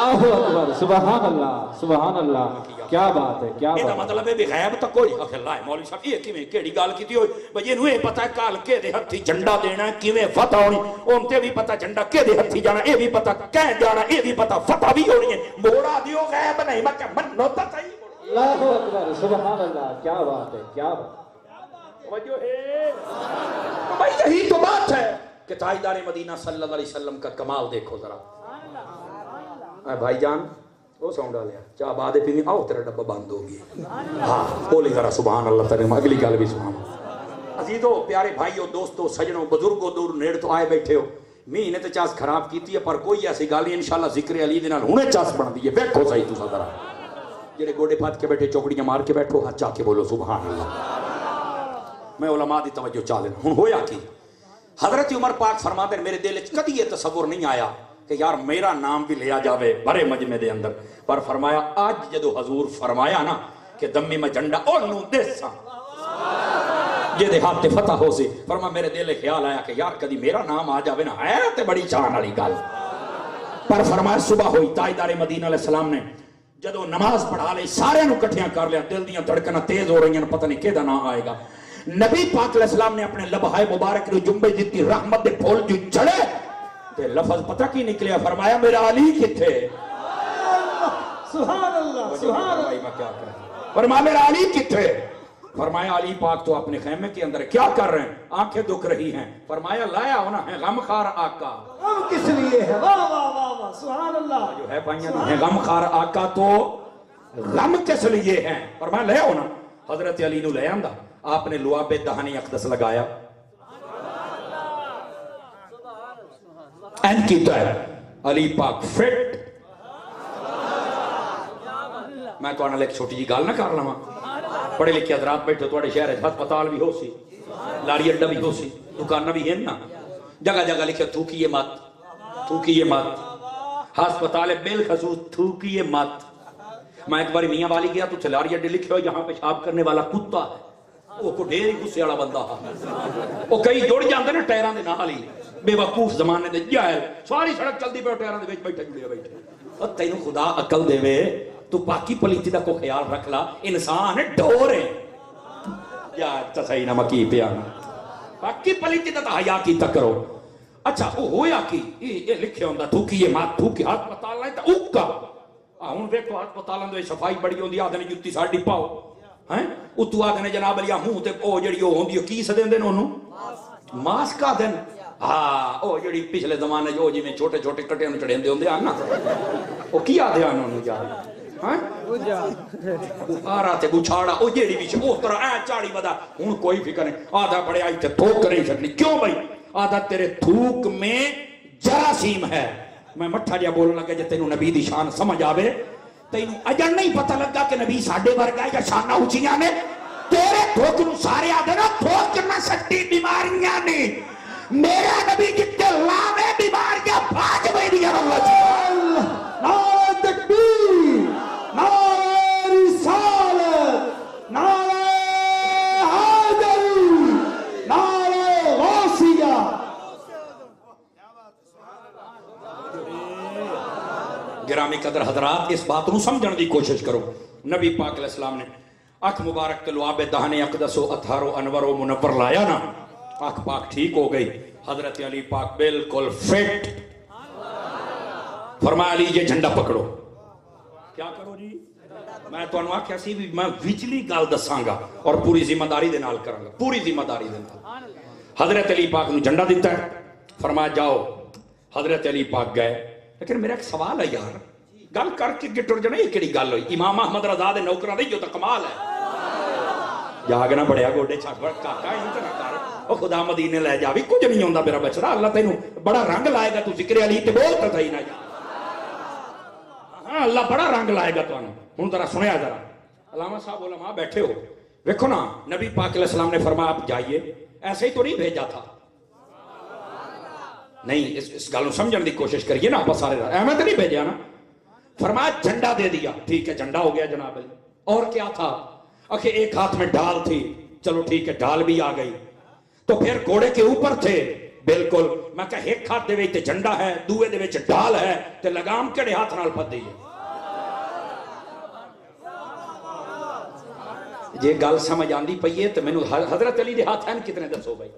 اللہ اکبر. سبحان اللہ، سبحان اللہ. کیا بات ہے، کیا بات. مطلب ہے بھی غیب تک کوئی. اللہ مولوی صاحب یہ کیویں کیڑی گل کیتی ہوئی بھئی اینو یہ پتہ ہے کل کے دے ہتھی جھنڈا دینا کیویں فتح ہونی. اون تے بھی پتہ جھنڈا کے دے ہتھی جانا، اے بھی پتہ کہیں جانا، اے بھی پتہ فتح بھی ہونی ہے. موڑا دیو غیب نہیں. میں کہ منو تا صحیح. اللہ اکبر. سبحان اللہ. کیا بات ہے، کیا بات. توجہ ہے بھائی. یہی تو بات ہے کہ تاجدار مدینہ صلی اللہ علیہ وسلم کا کمال دیکھو ذرا. اے بھائی جان وہ ساؤنڈ آ لیا چاہ بعد پینی آؤ تیرا ڈبہ بند ہو گیا. ہاں بولی ذرا سبحان اللہ تعالی. اگلی گل بھی سبحان اللہ. عزیزو پیارے بھائیو دوستو سجنوں بزرگوں دور نیڑ تو آئے بیٹھے ہو. مہینے تے چاس خراب کیتی ہے پر کوئی ایسی گل نہیں. انشاءاللہ ذکر علی دے نال ہنے چاس بن دی ہے. دیکھو صحیح تو ذرا جڑے گوڑے پھات کے بیٹھے چوکڑیاں مار کے بیٹھو ہاتھ چاہ کے بولو سبحان اللہ. میں علماء دی توجہ چاہ لینا. ہن ہویا کی حضرت عمر پاک فرماتے ہیں میرے دل وچ کدی یہ تصور نہیں آیا کہ یار میرا نام بھی لیا جاوے بڑے مجمع دے اندر. پر فرمایا آج جدو حضور فرمایا نا کہ دمی میں جھنڈا اونوں دیساں جے دے ہاتھ تے فتح ہو سی. فرما میرے دل خیال آیا کہ یار کدی میرا نام آ جاوے نا ہے تے بڑی شان والی گل. پر فرمایا صبح ہوئی تاجدار مدینہ علیہ السلام نے جدو نماز پڑھا لئی سارے نو کٹھیاں کر لیا. دل دیاں دھڑکناں تیز ہو رہی ہیں پتہ نہیں کیدا نام آئے گا. نبی پاک علیہ السلام نے اپنے لبہائے مبارک نو جنبے جتنی رحمت دے پھول جو چڑھے تے لفظ پتہ کی نکلیا. فرمایا میرا علی کتھے. سبحان اللہ سبحان اللہ. فرمایا میرا علی کتھے. فرمایا علی پاک تو اپنے خیمے کے اندر کیا کر رہے ہیں. آنکھیں دکھ رہی ہیں. فرمایا لایا ہونا ہے غم خار آقا. غم کس لیے ہے. واہ واہ واہ واہ سبحان اللہ. جو ہے پائیاں ہے غم خار آقا تو غم کس لیے ہیں. فرمایا لے ہونا. حضرت علی نو لے آندا. آپ نے لعاب دہن اقدس لگایا. این کیتا ہے علی پاک فٹ. میں تو آنا ایک چھوٹی جی گال نہ کر لما. پڑھے لکھے حضرات بیٹھے توڑے شہر ہسپتال بھی ہو سی لاری اڈا بھی ہو سی دکانہ بھی ہیں نا جگہ جگہ لکھے تھوکیے مت تھوکیے مت. ہسپتال بالخصوص تھوکیے مت. میں ایک بار میاں والی گیا تو تھے لاری اڈے لکھے ہو یہاں پیشاب کرنے والا کتا ہے. وہ کو ڈھیر ہی غصے والا بندہ وہ کئی جڑ جاندے نا ٹائراں دے نال ہی بے وقوف زمانے دے جاہل ساری سڑک چلدی پے ٹائراں دے وچ بیٹھے جڑے بیٹھے. او تینوں خدا عقل دے وے تو پاکی پلیتی دا کو خیال رکھ لا. انسان ڈور ہے یار تصحیح نہ مکی پیا پاکی پلیتی دا حیا کیتا کرو. اچھا وہ ہویا کی یہ لکھے ہوندا تھوکیے مات تھوکی ہسپتال لائے تے اوکا. ہن دیکھو ہسپتالاں دے صفائی بڑی ہوندی آدھے نے جُتی ساڈی پاؤ ہیں اتو آدھے نے جناب علی منہ تے او جڑی او ہوندی کی سدیندے نے اونوں ماسک آ دین. ہاں او جڑی پچھلے زمانے جو جویں چھوٹے چھوٹے کٹے نوں چڑھیندے ہوندے آ نا او کی آدھے آن اونوں جا ہاں آرا تے گچھاڑا او جیڑی بھی او طرح اے چاڑی ودا. ہن کوئی فکر نہیں. آدھا بڑے آئی تے تھوک نہیں سکتی. کیوں بھائی. آدھا تیرے تھوک میں جراثیم ہے. میں مٹھا جا بولن لگا جے تینوں نبی دی شان سمجھ آوے تینوں اجن نہیں پتہ لگا کہ نبی ساڈے ورگا یا شاناں اونچیاں نے. تیرے تھوک نوں سارے آدھے نا تھوک نہ سکتی بیماریاں نے. میرا نبی جتنے لاوے بیماریاں بھاج میری اللہ جی. نعرہ تکبیر نعرہ رسالت نعرہ حیدری نعرہ غوثیہ. گرامی قدر حضرات اس بات نو سمجھن دی کوشش کرو. نبی پاک علیہ السلام نے اکھ مبارک تے لعاب دہن اقدس و اطہر و انور و منور لایا نا اکھ پاک ٹھیک ہو گئی. حضرت علی پاک بالکل فٹ فرمایا علی یہ جھنڈا پکڑو. کیا کرو جی؟ میں تو آخیا سی بھی میں وچلی گل دساں گا اور پوری ذمہ داری دے نال کراں گا, پوری ذمہ داری دے نال. حضرت علی پاک نے جھنڈا دیتا ہے, فرمایا جاؤ. حضرت علی پاک گئے. لیکن میرا ایک سوال ہے یار, گل کر کے گٹر جانا یہ کیڑی گل ہوئی؟ امام احمد رضا دے نوکراں دی جو تو کمال ہے. جاگ نہ بڑیا گوڈے چھٹ کاکا انت نہ کر, او خدا مدینے لے جا بھی کچھ نہیں ہوندا میرا بچڑا, اللہ تینوں بڑا رنگ لائے گا, تو ذکر علی تے بول تے صحیح نہ جا. ہاں اللہ بڑا رنگ لائے گا تانوں. ہن ذرا سنیا ذرا, علامہ صاحب علماء بیٹھے ہو, دیکھو نا نبی پاک علیہ السلام نے فرمایا آپ جائیے, ایسے ہی تو نہیں بھیجا تھا. نہیں اس گل سمجھنے کی کوشش کریے نا آپ سارے, احمد نہیں بھیجا نا. فرمایا جھنڈا دے دیا, ٹھیک ہے جھنڈا ہو گیا جناب. اور کیا تھا؟ کہ ایک ہاتھ میں ڈال تھی, چلو ٹھیک ہے ڈال بھی آ گئی. تو پھر گھوڑے کے اوپر تھے, بالکل. میں کہ ایک ہاتھ دے وچ جھنڈا ہے, دوے دے وچ ڈال ہے, تے لگام کیڑے ہاتھ نال پھدی ہے؟ جے گل سمجھ آندی پئی ہے تے مینوں حضرت علی دے ہاتھ ہیں کتنے دسو بھائی؟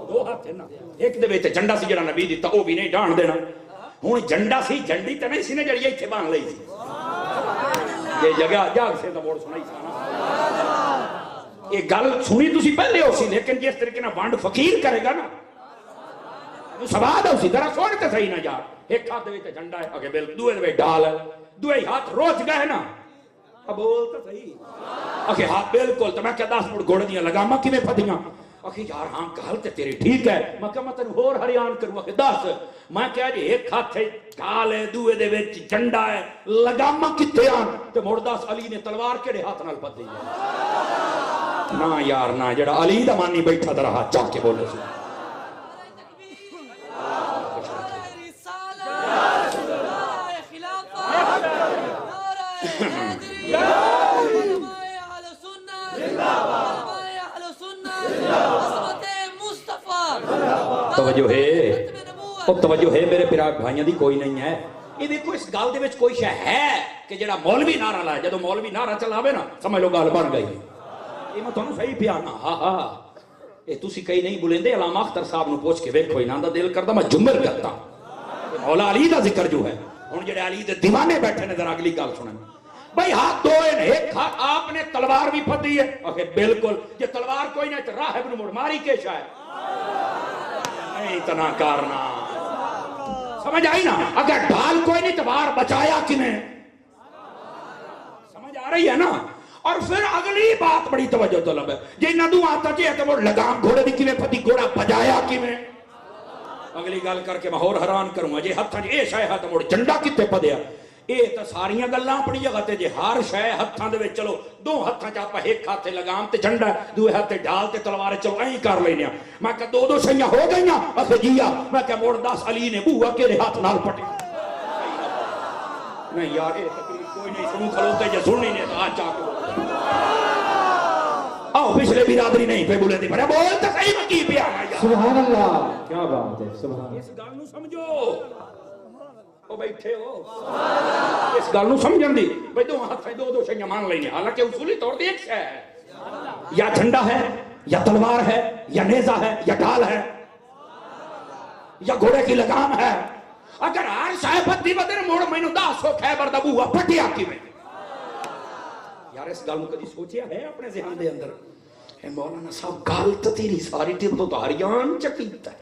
دو ہاتھ ہیں نا. ایک دے وچ جھنڈا سی جڑا نبی دیتا, او بھی نہیں ڈان دینا. ہن جھنڈا سی, جھنڈی تے نہیں سی نے جڑی ایتھے بان لئی سی. یہ جگہ جاگ سے موڑ سنائی سانا. یہ گل سنی تسی پہلے ہو سی, لیکن جس طریقے نہ وانڈ فقیر کرے گا نا سواد ہو سی. ذرا سونے تے صحیح نہ جا. ایک ہاتھ دے وچ جھنڈا ہے, اگے بالکل دوے دے وچ ڈال ہے, دوے ہاتھ روج گئے نا. اب بول تے صحیح. اگے ہاتھ بالکل. تو میں کہ 10 فٹ گھوڑے دیاں لگاماں کیویں پھدیاں؟ اکھی یار ہاں گل تے تیری ٹھیک ہے. میں کہ میں تینوں ہور حیران کروں. کہ 10. میں کہا جی ایک ہاتھ ہے ڈال ہے, دوے دے وچ جھنڈا ہے, لگاماں کتے آن تے مڑ 10 علی نے تلوار کیڑے ہاتھ نال پھدی ہے؟ نہ یار نہ, جڑا علی دا مانی بیٹھا تے رہا چا کے بولے سی. توجہ ہے, اور توجہ ہے میرے پیارے بھائیاں دی کوئی نہیں ہے. یہ دیکھو اس گل دے وچ کوئی شے ہے کہ جڑا مولوی نعرہ لائے, جدوں مولوی نعرہ چلاوے نا سمجھ لو گل بن گئی. یہ میں تھانوں صحیح پیانا. ہاں ہاں یہ تسی کئی نہیں بولیندے. علامہ اختر صاحب نو پوچھ کے ویکھو, انہاں دا دل کردا میں جمر کرتا. مولا علی دا ذکر جو ہے, ہن جڑے علی دے دیوانے بیٹھے نے, ذرا اگلی گل سنیں بھائی. ہاتھ دو ہیں, ایک ہاتھ آپ نے تلوار بھی پھدی ہے. اکھے بالکل. یہ تلوار کوئی نہ تے راہب نو مڑ ماری کے شاید نہیں اتنا کارنا. سمجھ آئی نا؟ اگر ڈال کوئی نہیں تو وار بچایا کنے؟ سمجھ آ رہی ہے نا؟ اور پھر اگلی بات بڑی توجہ طلب ہے. جی ندو آتا جی ہے تو وہ لگام گھوڑے دی کیویں پھدی, گھوڑا بجایا کیویں؟ اگلی گل کر کے میں اور حیران کروں. جی ہتھاں جی اے شے ہے تو مڑ جھنڈا کتے پھدیا؟ یہ تو ساریاں گلاں اپنی جگہ تے. جی ہر شے ہتھاں دے وچ, چلو دو ہتھاں چ آپاں ایک ہاتھ لگام تے جھنڈا, دوے ہاتھ ڈال تے تلوار, چلو ایਂ کر لینے. میں کہ دو شیاں ہو گئیاں. اکھے جیا. میں کہ مڑ 10 علی نے بوہا کیڑے ہاتھ نال پٹی. نہیں یار یہ تکلیف کوئی نہیں. سنوں کھلوتے جے سننی نے تو آ چا کے آؤ پچھلے برادری نہیں پہ بولے دی بڑے بول تے صحیح میں کی پیا. سبحان اللہ, کیا بات ہے. سبحان اس گل نو سمجھو. او بیٹھے ہو, اس گل نو سمجھن دی بھئی دو ہاتھ دو شیاں مان لینے. حالانکہ اصولی طور تے ایک شے ہے, یا جھنڈا ہے, یا تلوار ہے, یا نیزہ ہے, یا ڈال ہے, یا گھوڑے کی لگام ہے. اگر ہر شے پھدی بدر موڑ مینوں 10 خیبر دا بوہا پھٹیا کیویں؟ یار اس گل نو کدی سوچیا ہے اپنے ذہن دے اندر؟ اے مولانا صاحب گل تے تیری ساری ٹپ تو ہریان چکیتا ہے.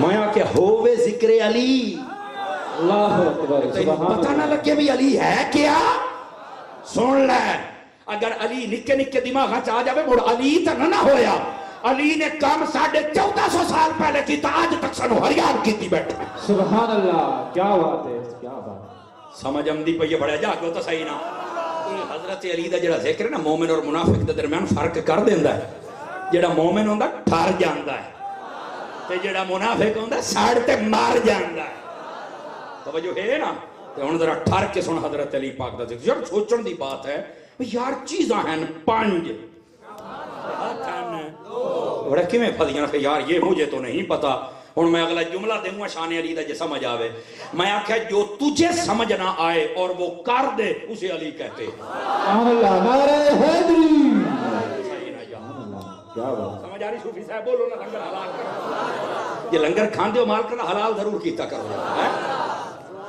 میں کہ ہووے ذکر علی, اللہ اکبر. سبحان پتہ نہ لگے بھی علی ہے کیا. سن لے, اگر علی نکے نکے دماغ آ جاوے مڑ علی تو نہ ہویا. علی نے کام 1450 سال پہلے کی, آج تک سانو ہریان کی بیٹھا. سبحان اللہ, کیا بات ہے. کیا بات. سمجھ آمدی پئی ہے؟ بڑا جاگو تو صحیح نا. حضرت علی دا جڑا ذکر ہے نا, مومن اور منافق دے درمیان فرق کر دیندا ہے. جڑا مومن ہوندا ٹھر جاندا ہے, تے جڑا منافق ہوندا ساڑ تے مار جاندا ہے. توجہ ہے نا؟ تے ہن ذرا ٹھر کے سن حضرت علی پاک دا ذکر. یار سوچن دی بات ہے یار, چیزاں ہیں 5 بڑا کیویں پھدیاں کہ یار یہ مجھے تو نہیں پتا. ہن میں اگلا جملہ دوں شان علی دا, جے سمجھ آوے. میں آکھیا جو تجھے سمجھ نہ آئے اور وہ کر دے اسے علی کہتے ہیں. سبحان اللہ, نعرہ حیدری. کیا بات. سمجھ آ رہی صوفی صاحب؟ بولو نا لنگر حلال کرو. یہ لنگر کھان دیو مال کرنا حلال ضرور کیتا کرو.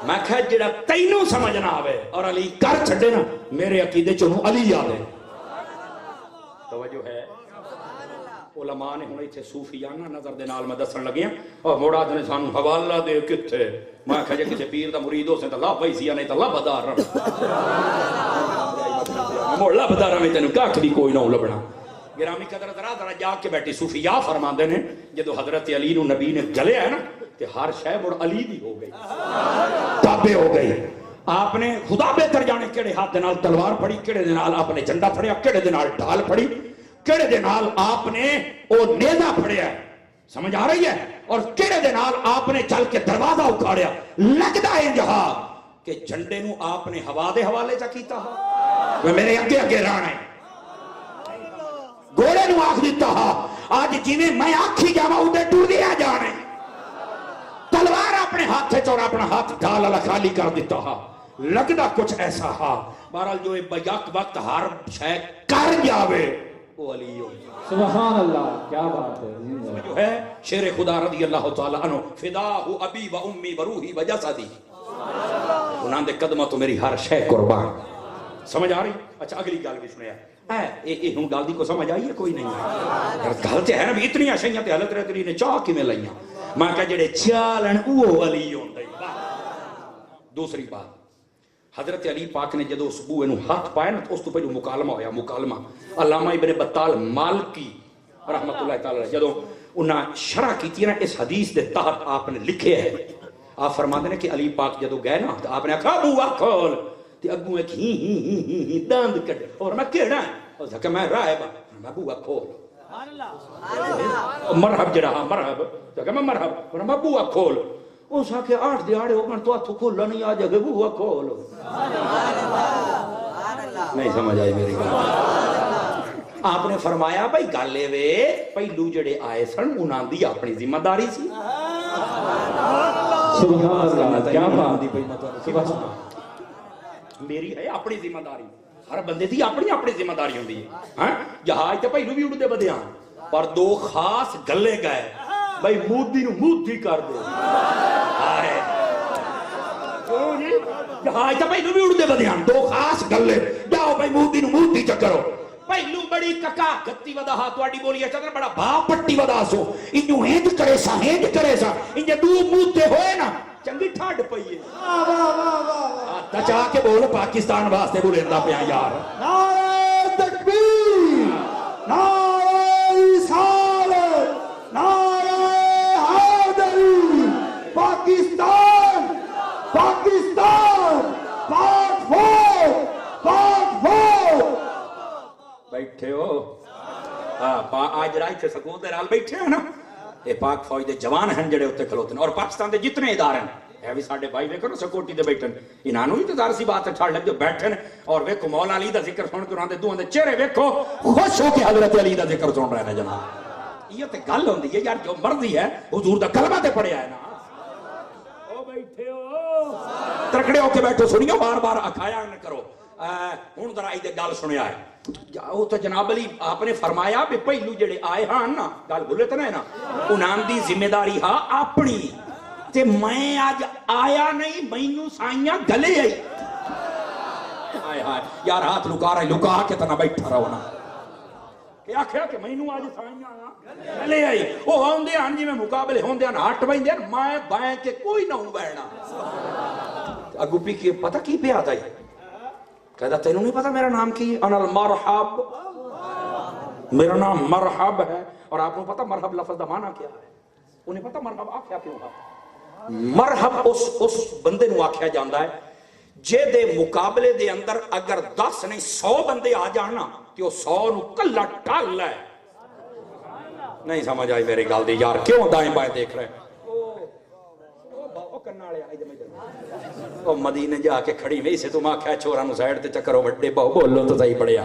میں کہا جڑا تینوں سمجھ نہ آوے اور علی کر چھڑے نا میرے عقیدے چ انہوں علی یاد ہے. توجہ ہے. علماء نے ہوں اتنے صوفیانہ نظر دے نال میں دسن لگے ہیں اور موڑا نے سانو حوالہ دے کتھے. میں کہا جے کسی پیر دا مرید ہو سے تو لا بھائی سیا نہیں تو لا بدار موڑ لا بدار میں تینوں کاکھ بھی کوئی نہ لبنا. گرامی قدر ذرا جا کے بیٹھی صوفیاء فرماندے نے جدو حضرت علی نو نبی نے جلیا ہے نا تے ہر شے مڑ علی دی ہو گئی تابع ہو گئی. آپ نے خدا بہتر جانے کیڑے ہاتھ دے نال تلوار پھڑی کیڑے دے نال آپ نے جھنڈا پھڑیا کیڑے دے نال ڈھال پھڑی کیڑے دے نال آپ نے او نیزہ پھڑیا ہے. سمجھ آ رہی ہے. اور کیڑے دے نال آپ نے چل کے دروازہ اکھاڑیا. لگدا ہے جہاں کہ جھنڈے نو آپ نے ہوا دے حوالے چا کیتا ہا وہ میرے اگے اگے رانا ہے. گھوڑے نو آکھ دیتا ہا آج جویں میں آکھی جاواں اودے ٹر دیا جانے. تلوار اپنے ہاتھ سے اور اپنا ہاتھ ڈال والا خالی کر دیتا ہا. لگدا کچھ ایسا ہا بہرحال جو بیک وقت ہر شے کر جاوے وہ علی ہو. سبحان اللہ کیا بات ہے. جو ہے شیر خدا رضی اللہ تعالی عنہ فداہ ابی و امی و روحی و جسدی انہاں دے قدموں تو میری ہر شے قربان. سمجھ آ رہی. اچھا اگلی گل بھی سنیا اے ہوں گل دی کو سمجھ آئی ہے کوئی نہیں ہے. گل تے ہے نا بھی اتنی اشیاں تے حضرت علی نے چاہ کیویں لائیاں. میں کہا جڑے چالن وہ علی ہوندا. دوسری بات حضرت علی پاک نے جدو اس بوئے نو ہاتھ پائے نا تو اس تو پہلو مکالمہ ہویا. مکالمہ علامہ ابن بطال مالکی رحمت اللہ تعالی جدو انہاں شرح کیتی نا اس حدیث دے تحت آپ نے لکھے ہے. آپ فرماتے ہیں کہ علی پاک جدو گئے نا تو آپ نے کہا ابو کھول تے اگوں ایک ہی دند کٹ اور میں کیڑا ہے اس کہ میں راہب میں ابو کھول مرحب جڑا ہاں مرحب کہ میں مرحب میں ابو کھول اس آ کے 8 دیہاڑے ہو گئے تو ہاتھ کھولا نہیں آ جائے بوہا کھول. نہیں سمجھ آئی میری گل. آپ نے فرمایا بھائی گل وے پہلو جڑے آئے سن انہاں دی اپنی ذمہ داری سی. سبحان اللہ کیا بات ہے. میری ہے اپنی ذمہ داری. ہر بندے دی اپنی اپنی ذمہ داری ہوندی ہے. ہاں جہاز تے پہلو بھی اڑدے بدیاں پر دو خاص گلے گئے بھائی مودی نو مودی کر دے. جہاز تے پہلو بھی اڑدے بدیاں دو خاص گلے جاؤ بھائی مودی نو مودی چکرو. پہلو بڑی ککا گتی ودا ہا تواڈی بولی چکر بڑا بھا پٹی ودا سو انو ہینج کرے سا انجے دو مودے ہوئے نا چنگی ٹھاڈ پئی ہے. تچا کے بول پاکستان واسطے بولیندا پیا یار. نعرہ تکبیر نعرہ رسالت نعرہ حیدری پاکستان پاکستان پاک فوج پاک فوج. بیٹھے ہو آج رائے تھے سکون دے نال بیٹھے ہیں نا یہ پاک فوج دے جوان ہیں جڑے اتنے کھلوتے ہیں اور پاکستان دے جتنے ادارے ہیں یہ بھی ساڈے بھائی دیکھو نا سکوٹی دے بیٹھے انہاں نوں انتظار سی بات ٹھڑ لگ جو بیٹھے ہیں اور ویکھو مولا علی دا ذکر سن کے انہاں دے دوہاں دے چہرے ویکھو خوش ہو کے حضرت علی دا ذکر سن رہے ہیں جناب. یہ تے گل ہوندی ہے یار جو مرضی ہے حضور دا کلمہ تے پڑھیا ہے نا. او بیٹھے ہو ترکڑے ہو کے بیٹھو سنیو بار بار اکھایا نہ کرو. ہن ذرا ایدے گل سنیا ہے وہ تو جناب علی آپ نے فرمایا بھی پہلو جڑے آئے ہاں نا گل بھولے تو نہیں نا انہاں دی ذمہ داری ہاں اپنی تے میں آج آیا نہیں مینوں سائیاں گلے آئی. ہائے ہائے یار ہاتھ لکا رہے لکا کے تے نہ بیٹھا رہو نا کہ آکھیا کہ مینوں آج سائیاں گلے آئی. او ہوندے ہن جویں مقابلے ہوندے ہن ہٹ ویندے میں بائیں کے کوئی نہ ہوں بیٹھنا اگو پی کے پتہ کی پیا تھا کہتا تینوں نہیں پتا میرا نام کی انا المرحب میرا نام مرحب ہے. اور آپ کو پتا مرحب لفظ دا معنی کیا ہے. انہیں پتا مرحب آکھیا کیوں ہے. مرحب اس بندے نو آکھیا جاندا ہے جے دے مقابلے دے اندر اگر 10 نہیں 100 بندے آ جانا کہ وہ 100 نو کلا ٹال ہے. نہیں سمجھ آئی میری گل دی یار کیوں دائیں بائیں دیکھ رہے مدینے جا کے کھڑی وہی سے تم آکھیا چھوڑا نو سائیڈ تے چکرو وڈے بہو بولو تو صحیح پڑیا.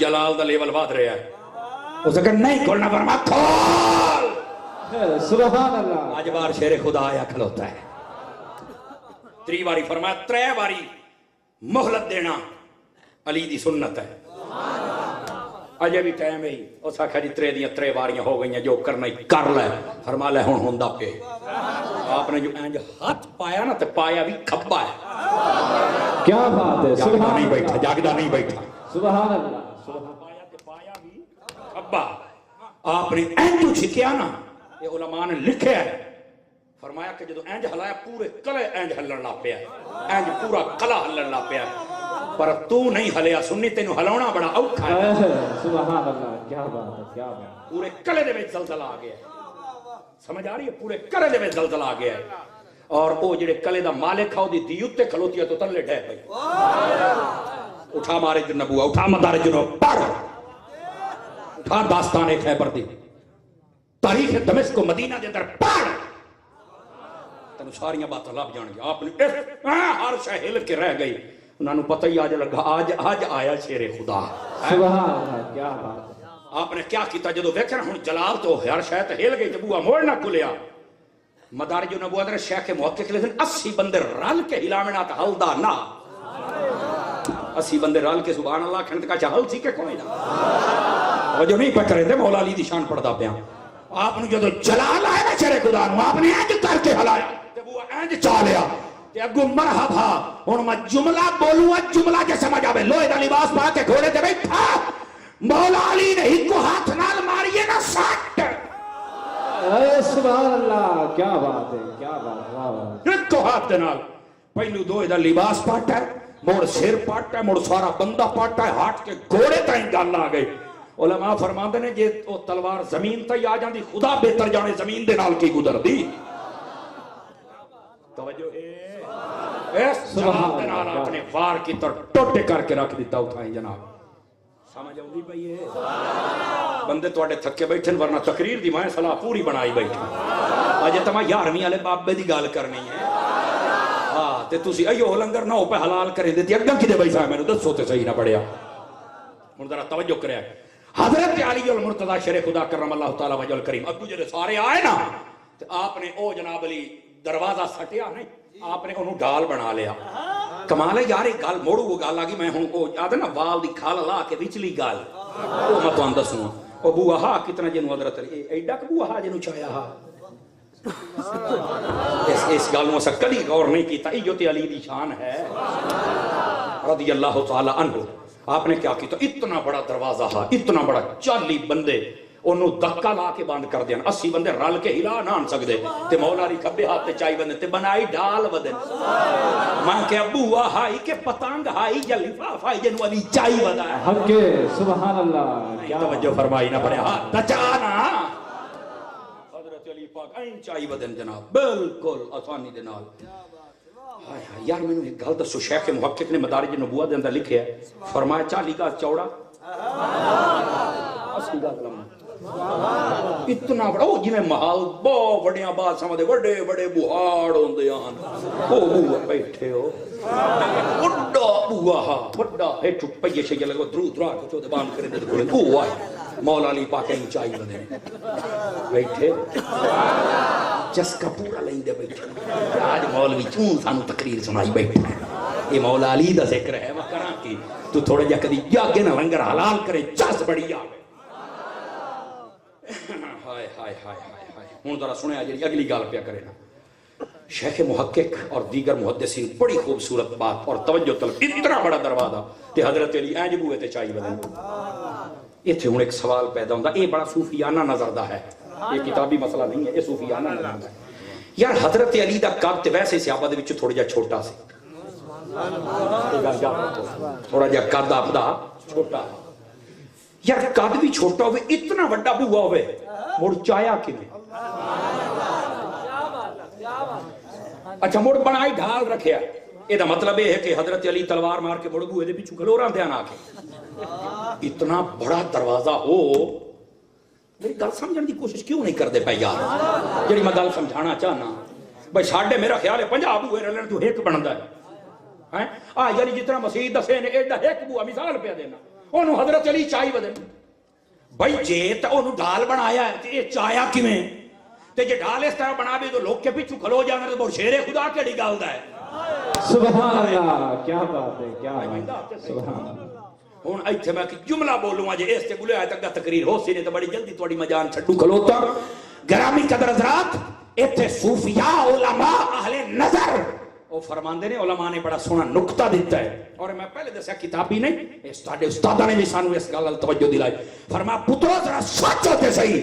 جلال دا لیول واد رہا ہے. اسے کہ نہیں کھولنا فرما کھول. سبحان اللہ. آج بار شیر خدا آیا کھلوتا ہے. 3 باری فرمایا 3 باری مہلت دینا علی دی سنت ہے. اجے بھی ٹائم ہے. اس آخر جی 3 باریاں ہو گئی جو کرنا ہی کر لے. فرما لے ہوں ہوندا پہ. آپ نے جو انج ہاتھ پایا نا تو پایا بھی کھبا ہے. کیا بات ہے. جاگدا نہیں بیٹھا, جاگدا نہیں بیٹھا. سبحان اللہ. پایا تے پایا بھی کھبا. آپ نے انج چھکیا نا, یہ علماء نے لکھیا ہے. فرمایا کہ جدو انج ہلایا پورے کلے انج ہلن لا پیا, انج پورا کلا ہلن لا پیا. پر تو نہیں ہلیا سنی, تینوں ہلاونا بڑا اوکھا ہے. سبحان اللہ. کیا بات ہے, کیا بات ہے. پورے کلے دے وچ زلزلہ آ گیا ہے. سمجھ آ رہی ہے, پورے کلے دے وچ زلزلہ آ گیا ہے. اور وہ جڑے کلے دا مالک ہے دی دی تے کھلوتی ہے تو تلے ڈہ پئی. اٹھا مارے جنبوا, اٹھا مدار جنوب پڑھ, اٹھا داستان خیبر دی تاریخ دمشق کو مدینہ دے اندر پڑھ, تینوں ساریاں باتاں لب جان گیا. آپ نے ہر شے ہل کے رہ گئی. انہوں نے پتہ ہی آج لگا آج آیا شیر خدا. سبحان اللہ. کیا بات ہے. آپ نے کیا کیتا جدو ویکھنا ہن جلال تو ہر شے تے ہل گئی تے بوا موڑ نہ کھلیا. مدارج النبوت نے شیخ محقق لکھن 80 بندے رل کے ہلاونا تے ہلدا نہ. 80 بندے رل کے سبحان اللہ کھن تے کا ہل سی کہ کوئی نہ. وہ جو نہیں پکڑے تے مولا علی دی شان پڑھدا پیا. آپ نے جدو جلال آیا نا شیر خدا نو, آپ نے انج کر کے ہلایا تے بوا انج چا لیا تے اگوں مرحبا. ہن میں جملہ بولوں, جملہ کے سمجھ آوے. لوہے دا لباس پا کے گھوڑے تے بیٹھا, مولا علی نے ایک ہاتھ نال ماریے نا سٹ. سبحان اللہ. کیا بات ہے, کیا بات ہے. ایک ہاتھ دے نال پہلو دوے دا لباس پاٹا ہے, موڑ سر پاٹا ہے, موڑ سارا بندہ پاٹا ہے, ہاتھ کے گھوڑے تائیں گل آ گئی. علماء فرماندے نے جے او تلوار زمین تے آ جاندی خدا بہتر جانے زمین دے نال کی گزردی. توجہ ہے اس جلال دے نال آپ نے وار کی طرح ٹوٹے کر کے رکھ دیتا. اٹھائیں جناب, سمجھ آؤندی پئی ہے. بندے تواڈے تھکے بیٹھن, ورنہ تقریر دی میں صلاح پوری بنائی بیٹھی. اج تما 11ویں والے بابے دی گل کرنی ہے. ہاں تے تسی ایو لنگر نہ ہو پہ حلال کرے دے تے اگاں کدے بیٹھا ہے, مینوں دسو تے صحیح نہ پڑیا. ہن ذرا توجہ کریا. حضرت علی المرتضی شیر خدا کرم اللہ تعالی وجہ الکریم اگو جڑے سارے آئے نا تے آپ نے او جناب علی دروازہ سٹیا نہیں, آپ نے انہوں ڈال بنا لیا. کمال ہے یار, ایک گل موڑو وہ گل آ گئی. میں ہوں او یاد ہے نا وال دی کھال لا کے وچلی گل او میں تانوں دسوں. او بو ہا کتنا جنوں حضرت علی ایڈا کہ بو ہا جنوں چایا ہا. اس گل نوں اساں کدی غور نہیں کیتا. ایو تے علی دی شان ہے رضی اللہ تعالی عنہ. آپ نے کیا کیتا, اتنا بڑا دروازہ ہا, اتنا بڑا 40 بندے انہوں دکا لا کے بند کر دیا. 80 بندے رل کے ہلا نہ آن سکتے. تے مولا علی کھبے ہاتھ تے چائی بندے تے بنائی ڈال ودن. ماں کہ ابو ہائی کے پتنگ ہائی یا لفاف ہائی جنو علی چائی ودا ہے. حق سبحان اللہ. کیا توجہ فرمائی نہ پڑے ہاتھ نچانا. حضرت علی پاک این چائی ودن جناب بالکل آسانی دے نال. یار میں نے ایک گل دسو, شیخ محقق نے مدارج النبوت دے اندر لکھیا ہے, فرمایا 40 گز چوڑا 80 گز لمبا. اتنا بڑا, وہ جی میں محال بہت بڑیاں بات سمجھے, بڑے بڑے بہاڑ ہوندے ہیں. او بوہ بیٹھے ہو بڑا بوہ ہا بڑا ہے چپ پئیے شے لگو درود رات کو تے بان کرے تے کھولے. او آئے مولا علی پاک این چائی بندے بیٹھے جس کا پورا لیندے بیٹھے. آج مولوی چون سانو تقریر سنائی بیٹھے. یہ مولا علی دا ذکر ہے. وہ کراں کی تو تھوڑے جا کدی جاگے نہ لنگر حلال کرے چس بڑی آوے. ہائے ہائے ہائے ہائے. ہن ذرا سنیا جی اگلی گل پیا کرے نا. شیخ محقق اور دیگر محدثین بڑی خوبصورت بات اور توجہ طلب. اتنا بڑا دروازہ تے حضرت علی اینج بوئے تے چائی بدل. ایتھے ہن ایک سوال پیدا ہوندا, اے بڑا صوفیانہ نظر دا ہے, یہ کتابی مسئلہ نہیں ہے, یہ صوفیانہ نظر دا ہے. یار حضرت علی دا قد تے ویسے صحابہ دے وچ تھوڑا جا چھوٹا سی. تھوڑا جا قد اپدا چھوٹا. یار قد بھی چھوٹا ہوئے, اتنا بڑا بوا ہوئے, مڑ چایا کیویں؟ اچھا مڑ بنائی ڈھال رکھیا. یہ دا مطلب یہ ہے کہ حضرت علی تلوار مار کے مڑ بوئے دے پیچھے کھلوراں دھیان آ کے. اتنا بڑا دروازہ ہو, میری گل سمجھنے دی کوشش کیوں نہیں کرتے پے یار؟ جڑی میں گل سمجھانا چاہنا بھائی, ساڈے میرا خیال ہے 50 بوئے رلن تو ایک بنتا ہے. یعنی جتنا مسیح دسے نے ایڈا ایک بوا مثال پہ دینا. ਉਹਨੂੰ ਹਜ਼ਰਤ ਅਲੀ ਚਾਹੀ ਬਦਲ ਬਈ ਜੇ ਤਾਂ ਉਹਨੂੰ ਢਾਲ ਬਣਾਇਆ ਤੇ ਇਹ ਚਾਹਿਆ ਕਿਵੇਂ ਤੇ ਜੇ ਢਾਲ ਇਸ ਤਰ੍ਹਾਂ ਬਣਾਵੇ ਤਾਂ ਲੋਕ ਕੇ ਪਿੱਛੋਂ ਖਲੋ ਜਾਣਗੇ ਤਾਂ ਬਹੁਤ ਸ਼ੇਰੇ ਖੁਦਾ ਕਿਹੜੀ ਗੱਲ ਦਾ ਹੈ ਸੁਭਾਨ ਅੱਲਾਹ ਕੀ ਬਾਤ ਹੈ ਕੀ ਬਾਤ ਸੁਭਾਨ ਹੁਣ ਇੱਥੇ ਮੈਂ ਇੱਕ ਜੁਮਲਾ ਬੋਲੂੰਗਾ ਜੇ ਇਸ ਤੇ ਬੁਲਾਇਆ ਤੱਕ ਤਕਰੀਰ ਹੋ ਸੀ ਨਹੀਂ ਤਾਂ ਬੜੀ ਜਲਦੀ ਤੁਹਾਡੀ ਮੈਂ ਜਾਨ ਛੱਡੂ ਖਲੋਤਾ ਗਰਾਮੀ ਕਦਰ ਹਜ਼ਰਾਤ ਇੱਥੇ ਸੂਫੀਆ ਉਲਮਾ ਅਹਲੇ ਨਜ਼ਰ ਉਹ ਫਰਮਾਉਂਦੇ ਨੇ ਉਲਮਾ ਨੇ ਬੜਾ ਸੋਹਣਾ ਨੁਕਤਾ ਦਿੱਤਾ ਹੈ ਔਰ ਮੈਂ ਪਹਿਲੇ ਦੱਸਿਆ ਕਿਤਾਬੀ ਨਹੀਂ ਇਹ ਸਾਡੇ ਉਸਤਾਦਾਂ ਨੇ ਵੀ ਸਾਨੂੰ ਇਸ ਗੱਲ ਵੱਲ ਤਵੱਜੋ ਦਿਲਾਈ ਫਰਮਾ ਪੁੱਤਰੋ ਜ਼ਰਾ ਸੋਚੋ ਤੇ ਸਹੀ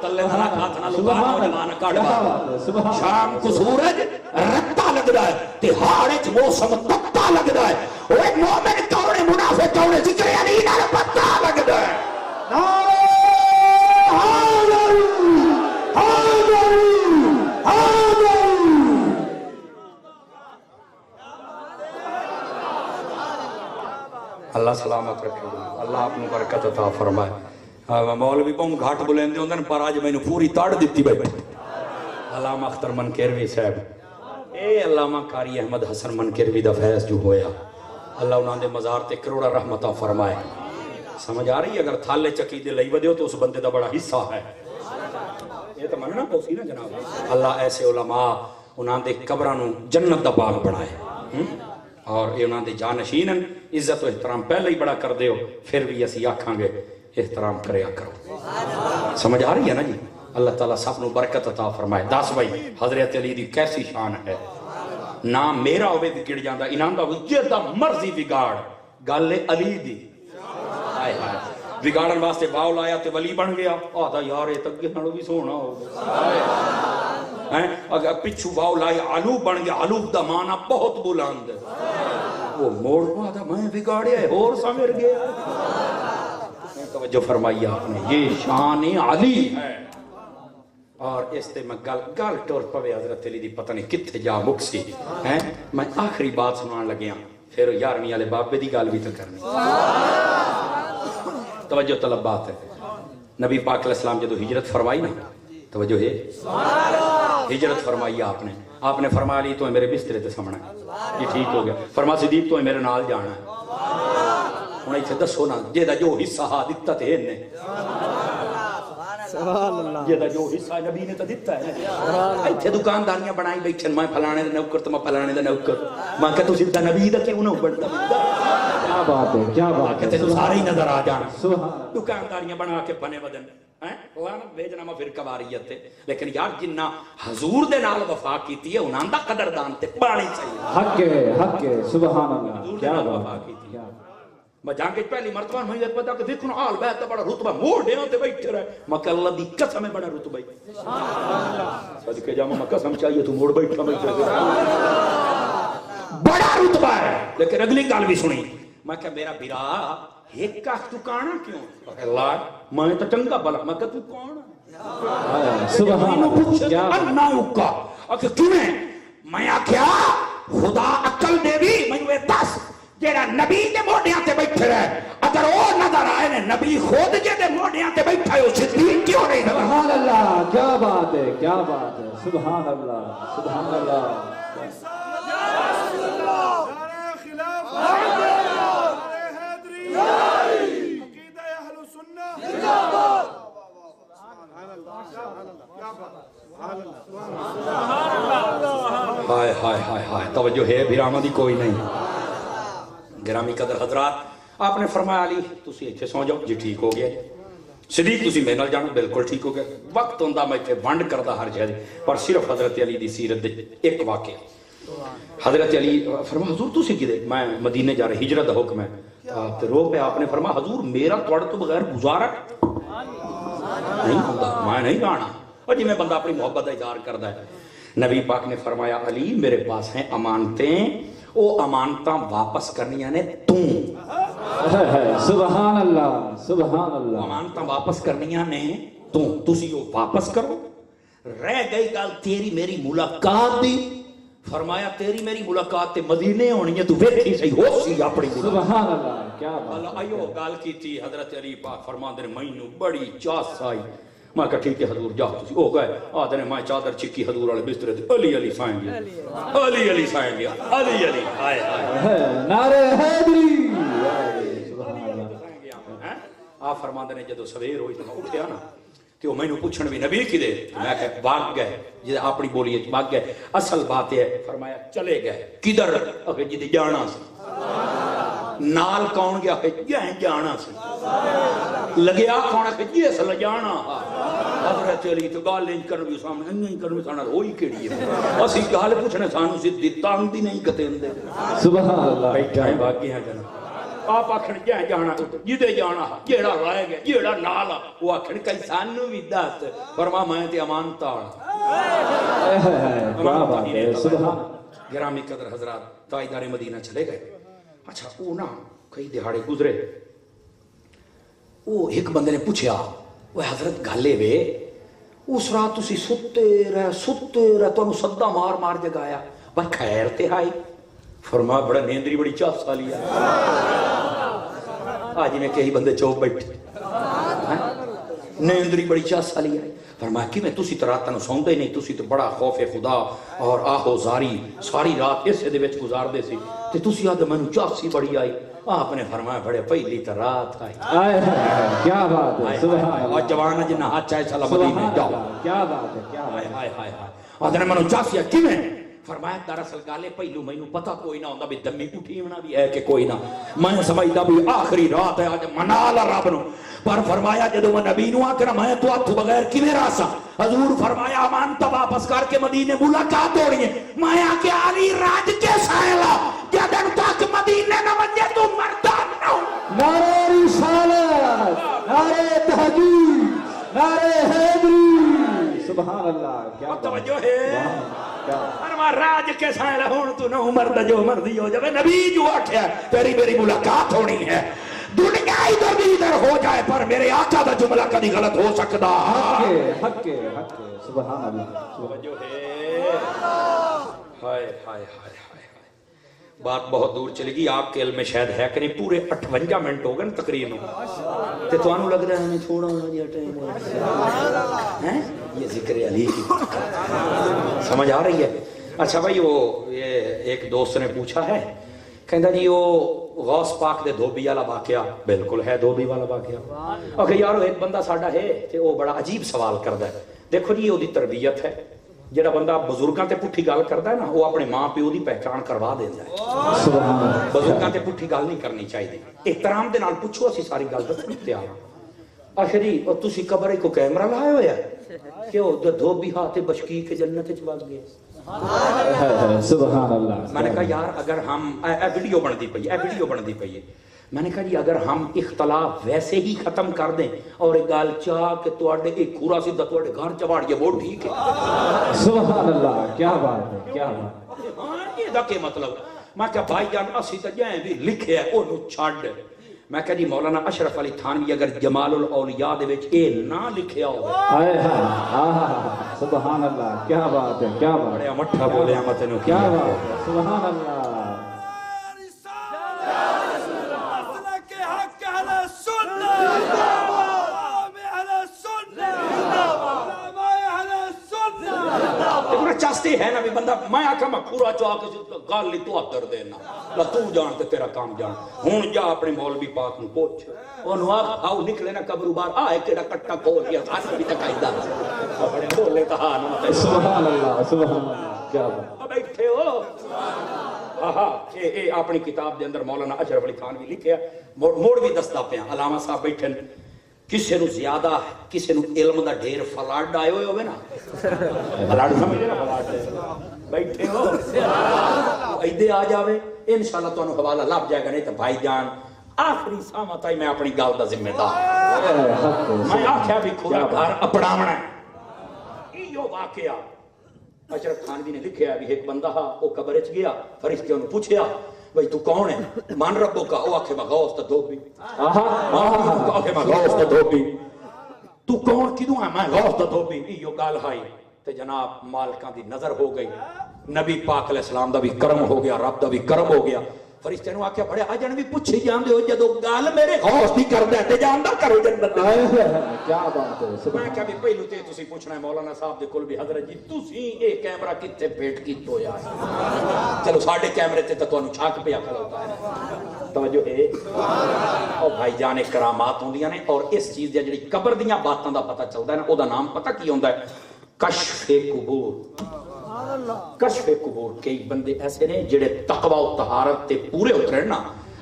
تلے نہ ہاتھ نہ لگا نوجوان کٹ مار شام کو سورج رتا لگدا ہے تے ہاڑ وچ موسم تتا لگدا ہے اوے مومن کون منافق کون ذکر علی نال پتہ لگدا ہے اللہ سلامت رکھے اللہ اپنی برکت عطا فرمائے مولوی بہن گھاٹ بلندے ہوندے نے پر اج مینوں پوری تاڑ دتی بیٹھے علامہ اختر منکروی صاحب اے علامہ قاری احمد حسن منکروی دا فیض جو ہویا اللہ انہاں دے مزار تے کروڑا رحمتاں فرمائے سمجھ آ رہی ہے اگر تھالے چکیدے لئی ودیو تو اس بندے دا بڑا حصہ ہے یہ تو مننا پوسی نا جناب اللہ ایسے علماء انہاں دے قبراں نوں جنت دا باغ بنائے اور یہ انہاں دے جانشین عزت و احترام پہلے ہی بڑا کر دیو پھر بھی اسی آکھاں گے احترام کریا کرو سمجھ آ رہی ہے نا جی اللہ تعالیٰ سب نو برکت عطا فرمائے دس بھائی حضرت علی دی کیسی شان ہے نام میرا ہوئے بگڑ جاندہ انہاں دا جیدہ مرضی بگاڑ گل علی دی آئے آئے بگاڑن واسطے باؤ لایا تے ولی بن گیا آدھا یار یہ تک گھنڑو بھی سونا ہوگا اگر پچھو باؤ لایا علو بن گیا علو دا مانا بہت بلند وہ موڑ کو آدھا میں بگاڑیا ہے اور سمر گیا توجہ فرمائی آپ نے یہ شان علی ہے اور اس تے میں گل ٹور پوے حضرت علی دی پتہ نہیں کتھے جا مکسی میں آخری بات سنوان لگیا پھر یارویں والے بابے دی گل بھی تو کرنی توجہ طلب بات ہے نبی پاک علیہ السلام جدو ہجرت فرمائی نا توجہ ہے ہجرت فرمائی آپ نے فرمایا لی تو میرے بسترے تے سامنا ہے یہ ٹھیک ہو گیا فرما صدیق تو میرے نال جانا ہے انہیں اسے دسو نا جیدہ جو حصہ ہا دیتا تھے انہیں جیدہ جو حصہ نبی نے تو دیتا ہے ایتھے دکانداریاں بنائی بیٹھن میں پھلانے دے نوکر تو میں پھلانے دے نوکر میں کہتا سیدھا نبی دا کیوں نہ بڑھتا کیا بات ہے کیا بات ہے کہتے تو سارے ہی نظر آ جانا دکانداریاں بنا کے بنے بدن لعنت بھیجنا میں پھر کواریت ہے لیکن یار جنہ حضور دے نال وفا کیتی ہے انہاں دا قدردان تے پانی چاہیے حق ہے سبحان اللہ حضور دے نال وفا کیتی ہے میں جان کے پہلی مرتبہ میں یہ پتا کہ دیکھو نا آل بیت بڑا رتبہ موڑے ہوتے بیٹھے رہے میں کہ اللہ دی قسم بڑا رتبہ صدقے جامع میں قسم چاہیے تو موڑ بیٹھا بڑا رتبہ ہے لیکن اگلی گل بھی سنی میں کہ میرا بیرا ایک کاخ تو کانا کیوں اللہ میں تو چنگا بلا میں کہ تو کون سبحان اللہ انہا اکا اگر کیوں میں آکھیا خدا عقل دے بھی میں دس جیڑا نبی دے موڑیاں تے بیٹھے رہے اگر وہ نظر آئے نے نبی خود جے دے موڑیاں تے بیٹھا ہے وہ صدیق کیوں نہیں نظر سبحان اللہ کیا بات ہے کیا بات ہے سبحان اللہ سبحان اللہ ہائے ہائے ہائے ہائے توجہ ہے بھیرامہ دی کوئی نہیں گرامی قدر حضرات آپ نے فرمایا علی تسی ایتھے سو جاؤ جی ٹھیک ہو گیا صدیق تسی میرے نال جانا بالکل ٹھیک ہو گیا وقت ہوندا میں ایتھے ونڈ کردا ہر جگہ پر صرف حضرت علی دی سیرت دے ایک واقعہ حضرت علی فرمایا حضور تسی کدے میں مدینے جا رہے ہجرت دا حکم ہے تے رو پہ آپ نے فرمایا حضور میرا تواڈے تو بغیر گزارا نہیں ہوندا میں نہیں جانا اور جی میں بندہ اپنی محبت کا اظہار کردا ہے نبی پاک نے فرمایا علی میرے پاس ہیں امانتیں او امانتاں واپس کرنیاں نے سبحان اللہ سبحان اللہ امانتاں واپس کرنیاں نے تسی وہ واپس کرو رہ گئی گل تیری میری ملاقات دی فرمایا تیری میری ملاقات تے مدینے ہونی ہے تو ویکھی صحیح ہو سی اپنی سبحان اللہ کیا بات اللہ ایو گل کیتی حضرت علی پاک فرماندے نے مینوں بڑی چاس آئی میں کہا ٹھیک ہے حضور جاؤ تسی او گئے آدھے نے میں چادر چکی حضور والے بسترے تے علی علی سائیں گیا علی علی سائیں گیا علی علی آئے آئے نعرہ حیدری سبحان اللہ آپ فرماندے نے جدو سویر ہوئی تو میں اٹھیا نا کہ وہ میں نے پوچھن بھی نبی کی دے میں کہا بھاگ گئے جدے اپنی بولی ہے بھاگ گئے اصل بات ہے فرمایا چلے گئے کدھر اگر جدے جانا سی نال کون گیا کہ یہ جانا سی لگیا کون ہے کہ یہ سل جانا حضرت علی تو گال نہیں کر بھی سامنے نہیں کر بھی سانا روئی کیڑی ہے اسی گال پوچھنے سانو سی دیتا ہم بھی نہیں کتے اندے سبحان اللہ بیٹھا ہے بھاگ گیا جناب آپ آخر جائیں جانا جدے جانا جیڑا لائے گیا جیڑا نالا وہ آخر کئی سانو بھی دس فرما میں تے امانتا گرامی قدر حضرات تاجدار مدینہ چلے گئے. اچھا وہ نا کئی دہاڑے گزرے وہ ایک بندے نے پوچھا وہ حضرت گالے وے اس رات تسی ستے رہ تو سدا مار مار جگایا بھائی خیر تے آئی فرما بڑا نیندری بڑی چاپ سالی ہے آج میں کئی بندے چوک بیٹھے نیندری بڑی چاپ سالی ہے فرمایا کہ میں تسی تو رات سوندا ہی نہیں تسی تو بڑا خوف خدا اور آہو زاری ساری رات اسے دے وچ گزار دے سی تے تسی آدھے مینوں چاسی بڑی آئی. آپ نے فرمایا بڑے پہلی تو رات آئی. کیا بات ہے سبحان اللہ. اور جوان جنہ ہاتھ چاہے سلا مدینے جاؤ. کیا بات ہے کیا بات ہے. ہائے ہائے ہائے آدھے مینوں چاسی ہے کیویں فرمایا دراصل گالے پہلو مینوں پتہ کوئی نہ ہوندا بھی دمی اٹھیونا بھی ہے کہ کوئی نہ میں سمجھدا بھی آخری رات ہے اج منا لا رب نو پر فرمایا جدوں میں نبی نو آکھنا میں تو ہتھ بغیر کیویں راسا حضور فرمایا امانت واپس کر کے مدینے ملاقات ہونی ہے میں آ کے علی راج کے سائلا جدن تک مدینے نہ ونجے تو مردا نہ نعرہ رسالت نعرہ تحقیق نعرہ حیدری سبحان اللہ. کیا توجہ ہے فرما راج کے سائل ہون تو نہ مرد جو مردی ہو جائے نبی جو آٹھیا تیری میری ملاقات ہونی ہے دنیا ادھر بھی ادھر ہو جائے پر میرے آقا دا جملہ کبھی غلط ہو سکتا. حق کے سبحان اللہ. توجہ ہے ہائے ہائے ہائے بات بہت دور چلے گی. آپ کے علم میں شاید ہے کہ نہیں پورے 58 منٹ ہو گئے نا تقریر میں تے توانوں لگ رہا ہے ہمیں تھوڑا ہونا جی ٹائم ہے یہ ذکر علی کی سمجھ آ رہی ہے. اچھا بھائی وہ یہ ایک دوست نے پوچھا ہے کہندا جی وہ غوث پاک دے دھوبی والا واقعہ بالکل ہے دھوبی والا واقعہ اوکے یارو ایک بندہ ساڈا ہے تے وہ بڑا عجیب سوال کردا ہے. دیکھو جی وہ تربیت ہے جڑا بندہ بزرگاں تے پٹھی گل کردا ہے نا وہ اپنے ماں پیو دی پہچان کروا دیندا ہے. بزرگاں تے پٹھی گل نہیں کرنی چاہیے احترام دے نال پوچھو اسی ساری گل دسن تیار ہاں. آخری اور تسی قبر کو کیمرہ لائے ہویا کہ وہ دھوبی ہاتھ بشکی کے جنت وچ وگ گئے. سبحان اللہ. میں نے کہا یار اگر ہم ویڈیو بندی پئی ہے میں نے کہا جی اگر ہم اختلاف ویسے ہی ختم کر دیں اور ایک گال چاہ کہ تواڈے ایک کھورا سیدھا تواڈے گھر چواڑیے وہ ٹھیک ہے. سبحان اللہ. کیا بات ہے کیا بات ہے. ہاں یہ دا کے مطلب میں کہا بھائی جان اسی تے جائیں بھی لکھے ہے اونوں چھڈ. میں کہا جی مولانا اشرف علی تھانوی اگر جمال الاولیاء دے وچ اے نہ لکھیا ہوے ہائے ہائے سبحان اللہ. کیا بات ہے کیا بات بڑے مٹھا بولے ہم تینوں کیا بات ہے. سبحان اللہ. چاستے ہے نا بھی بندہ میں آکھا میں پورا چاہ کے گل لی تو ادھر دینا لا تو جان تے تیرا کام جان ہن جا اپنے مولوی پاک نو پوچھ اونوں آکھ آؤ نکلے نا قبر باہر آئے کیڑا کٹا کھول گیا سانو بھی تکائیدا بڑے بولے کہا نا سبحان اللہ سبحان اللہ. کیا بات بیٹھے ہو آہا اے اپنی کتاب دے اندر مولانا اشرف علی تھانوی لکھیا موڑ بھی دستا پیا علامہ صاحب بیٹھے کسے نو زیادہ کسے نو علم دا ڈھیر فلاڈ آئے ہوئے ہوئے نا فلاڈ سمجھے نا فلاڈ بیٹھے ہو ایدے آ جاوے انشاءاللہ تو انہوں حوالہ لاب جائے گا نہیں تو بھائی جان آخری سامت آئی میں اپنی گال دا ذمہ دار میں آکھیا بھی کھوڑا گھر اپڑامنا ہے یہ واقعہ اشرف تھانوی نے لکھیا بھی ایک بندہ وہ قبر وچ گیا فرشتے انہوں پوچھیا بھئی تو کون ہے مان ربو کا وہ آکھے میں غوث تا دھوبی آکھے میں غوث تا دھوبی تو کون کدوں ہے میں غوث تا دھوبی یہ گال ہائی تے جناب مالکاں دی نظر ہو گئی نبی پاک علیہ السلام دا بھی کرم ہو گیا رب دا بھی کرم ہو گیا فرشتے نے آکھیا بڑے اجن بھی پوچھے جاندے ہو جدو گال میرے غوث دی کر دے تے جاندا کرو جنت کیا بات ہے. میں کہا بھی پہلو تے تسی پوچھنا ہے مولانا صاحب دے کول بھی حضرت جی تسی اے کیمرہ کتے پیٹ کیتو یا چلو ساڈے کیمرے تے تانوں چھاک پیا کھلوتا ہے توجہ ہے او بھائی جان کرامات ہوندیاں نے اور اس چیز دی جڑی قبر دیاں باتاں دا پتہ چلدا ہے نا او دا نام پتہ کی ہوندا ہے کشف قبور. کشف قبور کئی بندے ایسے نے جڑے تقوی و طہارت تے پورے اترے نا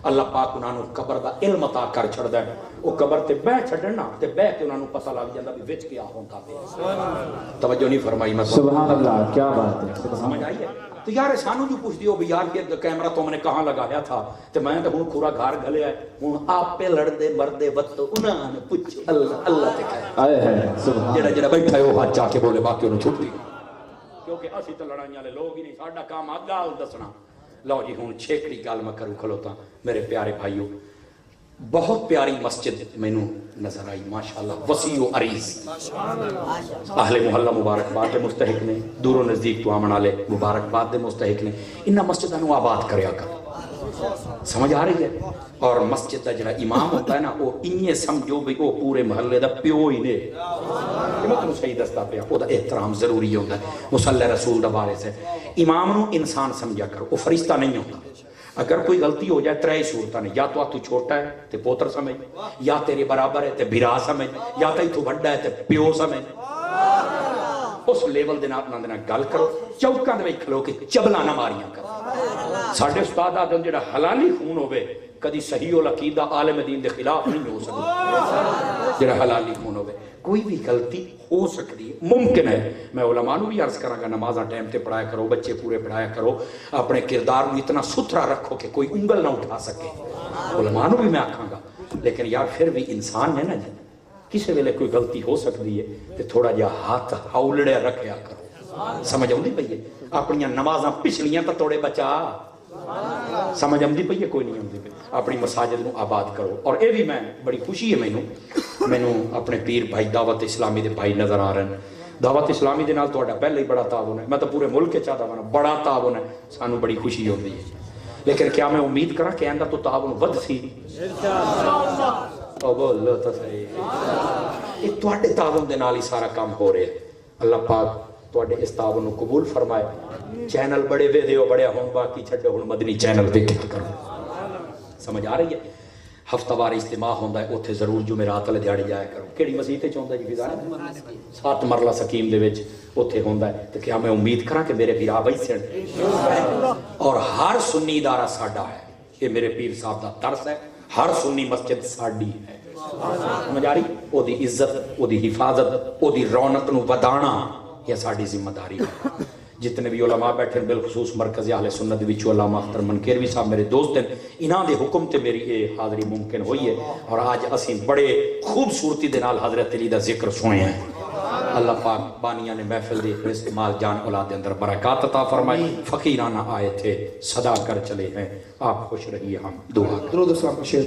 اللہ پاک انہاں نوں قبر دا علم عطا کر چھڑدا ہے او قبر تے بیٹھ چھڈنا تے بیٹھ کے انہاں نوں پتہ لگ جاندا بھی وچ کیا ہوندا پیا. توجہ نہیں فرمائی میں سبحان اللہ. کیا بات ہے. سمجھ آئی ہے. تو یار سانو جو پوچھ دیو بھی یار یہ کیمرہ تو میں نے کہاں لگایا تھا تو میں تو ہوں پورا گھر گھلیا ہے ہوں آپ پہ لڑدے مردے وقت انہوں نے پوچھ اللہ تے کہے آئے ہیں سبحان جڑا جڑا بیٹھا ہے وہ ہاتھ چاہ کے بولے باقی انہوں چھپ دی کیونکہ اسی تو لڑائیں والے لوگ ہی نہیں ساڈا کام گال دسنا لو جی ہوں چھیکڑی گل میں کروں کھلوتا میرے پیارے بھائیو بہت پیاری مسجد مینوں نظر آئی ماشاءاللہ وسیع و عریض اہل محلہ مبارکباد دے مستحق نے دور و نزدیک تو آمن والے مبارکباد دے مستحق نے انہاں مسجداں نوں آباد کریا کر سمجھ آ رہی ہے اور مسجد دا جڑا امام ہوتا ہے نا وہ انہیں سمجھو بھی وہ پورے محلے دا پیو ہی نے یہ میں تمہیں صحیح دستا پیا وہ دا احترام ضروری ہوتا ہے مصلی رسول دا وارث ہے امام نو انسان سمجھا کرو وہ فرشتہ نہیں ہوتا اگر کوئی غلطی ہو جائے ترے صورتاں نے یا تو چھوٹا ہے تے پوتر سمجھ یا تیرے برابر ہے تے بھرا سمجھ یا تو بڑا ہے تے پیو سمجھ اس لیول دے نال گل کرو چوکاں دے وچ کھلو کے چبلا نہ ماریاں کرو ساڈے استاد آدم جڑا حلالی خون ہوے کدی صحیح العقیدہ عالم دین دے خلاف نہیں ہو سکدا جڑا حلالی خون ہوے کوئی بھی غلطی ہو سکتی ہے ممکن ہے میں علماء نو بھی عرض کراں گا نمازاں ٹائم تے پڑھایا کرو بچے پورے پڑھایا کرو اپنے کردار نو اتنا ستھرا رکھو کہ کوئی انگل نہ اٹھا سکے علماء نو بھی میں آکھاں گا لیکن یار پھر بھی انسان ہے نا جی کسی ویلے کوئی غلطی ہو سکتی ہے تے تھوڑا جہا ہاتھ ہاؤلڑے رکھیا کرو سمجھ آؤندی پئی ہے اپنی نمازاں پچھلیاں تو توڑے بچا سمجھ آمدی پئی ہے کوئی نہیں آمدی پئی اپنی مساجد نو آباد کرو اور اے بھی میں بڑی خوشی ہے مینوں اپنے پیر بھائی دعوت اسلامی دے بھائی نظر آ رہے ہیں دعوت اسلامی دے نال تہاڈا پہلے ہی بڑا تعاون ہے میں تو پورے ملک وچ چاہتا ہوں بڑا تعاون ہے سانو بڑی خوشی ہوندی ہے لیکن کیا میں امید کراں کہ آئندہ تو تعاون ود سی انشاءاللہ او بولو تو صحیح یہ تہاڈے تعاون دے نال ہی سارا کام ہو رہا ہے اللہ پاک تہاڈے اس تعاون نو قبول فرمائے چینل بڑے وے دیو بڑے ہون باقی چھڈو ہن مدنی چینل تے کلک کرو سمجھ آ رہی ہے ہفتہ وار اجتماع ہوندا ہے اوتھے ضرور جمعرات والے دیہڑے جایا کرو کیڑی مسجد وچ ہوندا جی فضا 7 مرلہ سکیم دے وچ اوتھے ہوندا ہے تے کیا میں امید کراں کہ میرے بھرا بھائی سن اور ہر سنی ادارہ ساڈا ہے یہ میرے پیر صاحب دا طرز ہے ہر سنی مسجد ساڈی ہے سمجھ آ رہی او دی عزت او دی حفاظت او دی رونق نو ودانا یہ ساڈی ذمہ داری ہے جتنے بھی علماء بیٹھے بالخصوص مرکز اہل سنت وچوں علامہ اختر منکیروی صاحب میرے دوست ہیں انہاں دے حکم تے میری یہ حاضری ممکن ہوئی ہے اور آج اسیں بڑے خوبصورتی دے نال حضرت علی دا ذکر سنے ہیں اللہ پاک بانیاں نے محفل دے استعمال جان اولاد دے اندر برکات عطا فرمائے فقیرانہ آئے تھے صدا کر چلے ہیں آپ خوش رہیے ہم دعا درود السلام کا شیر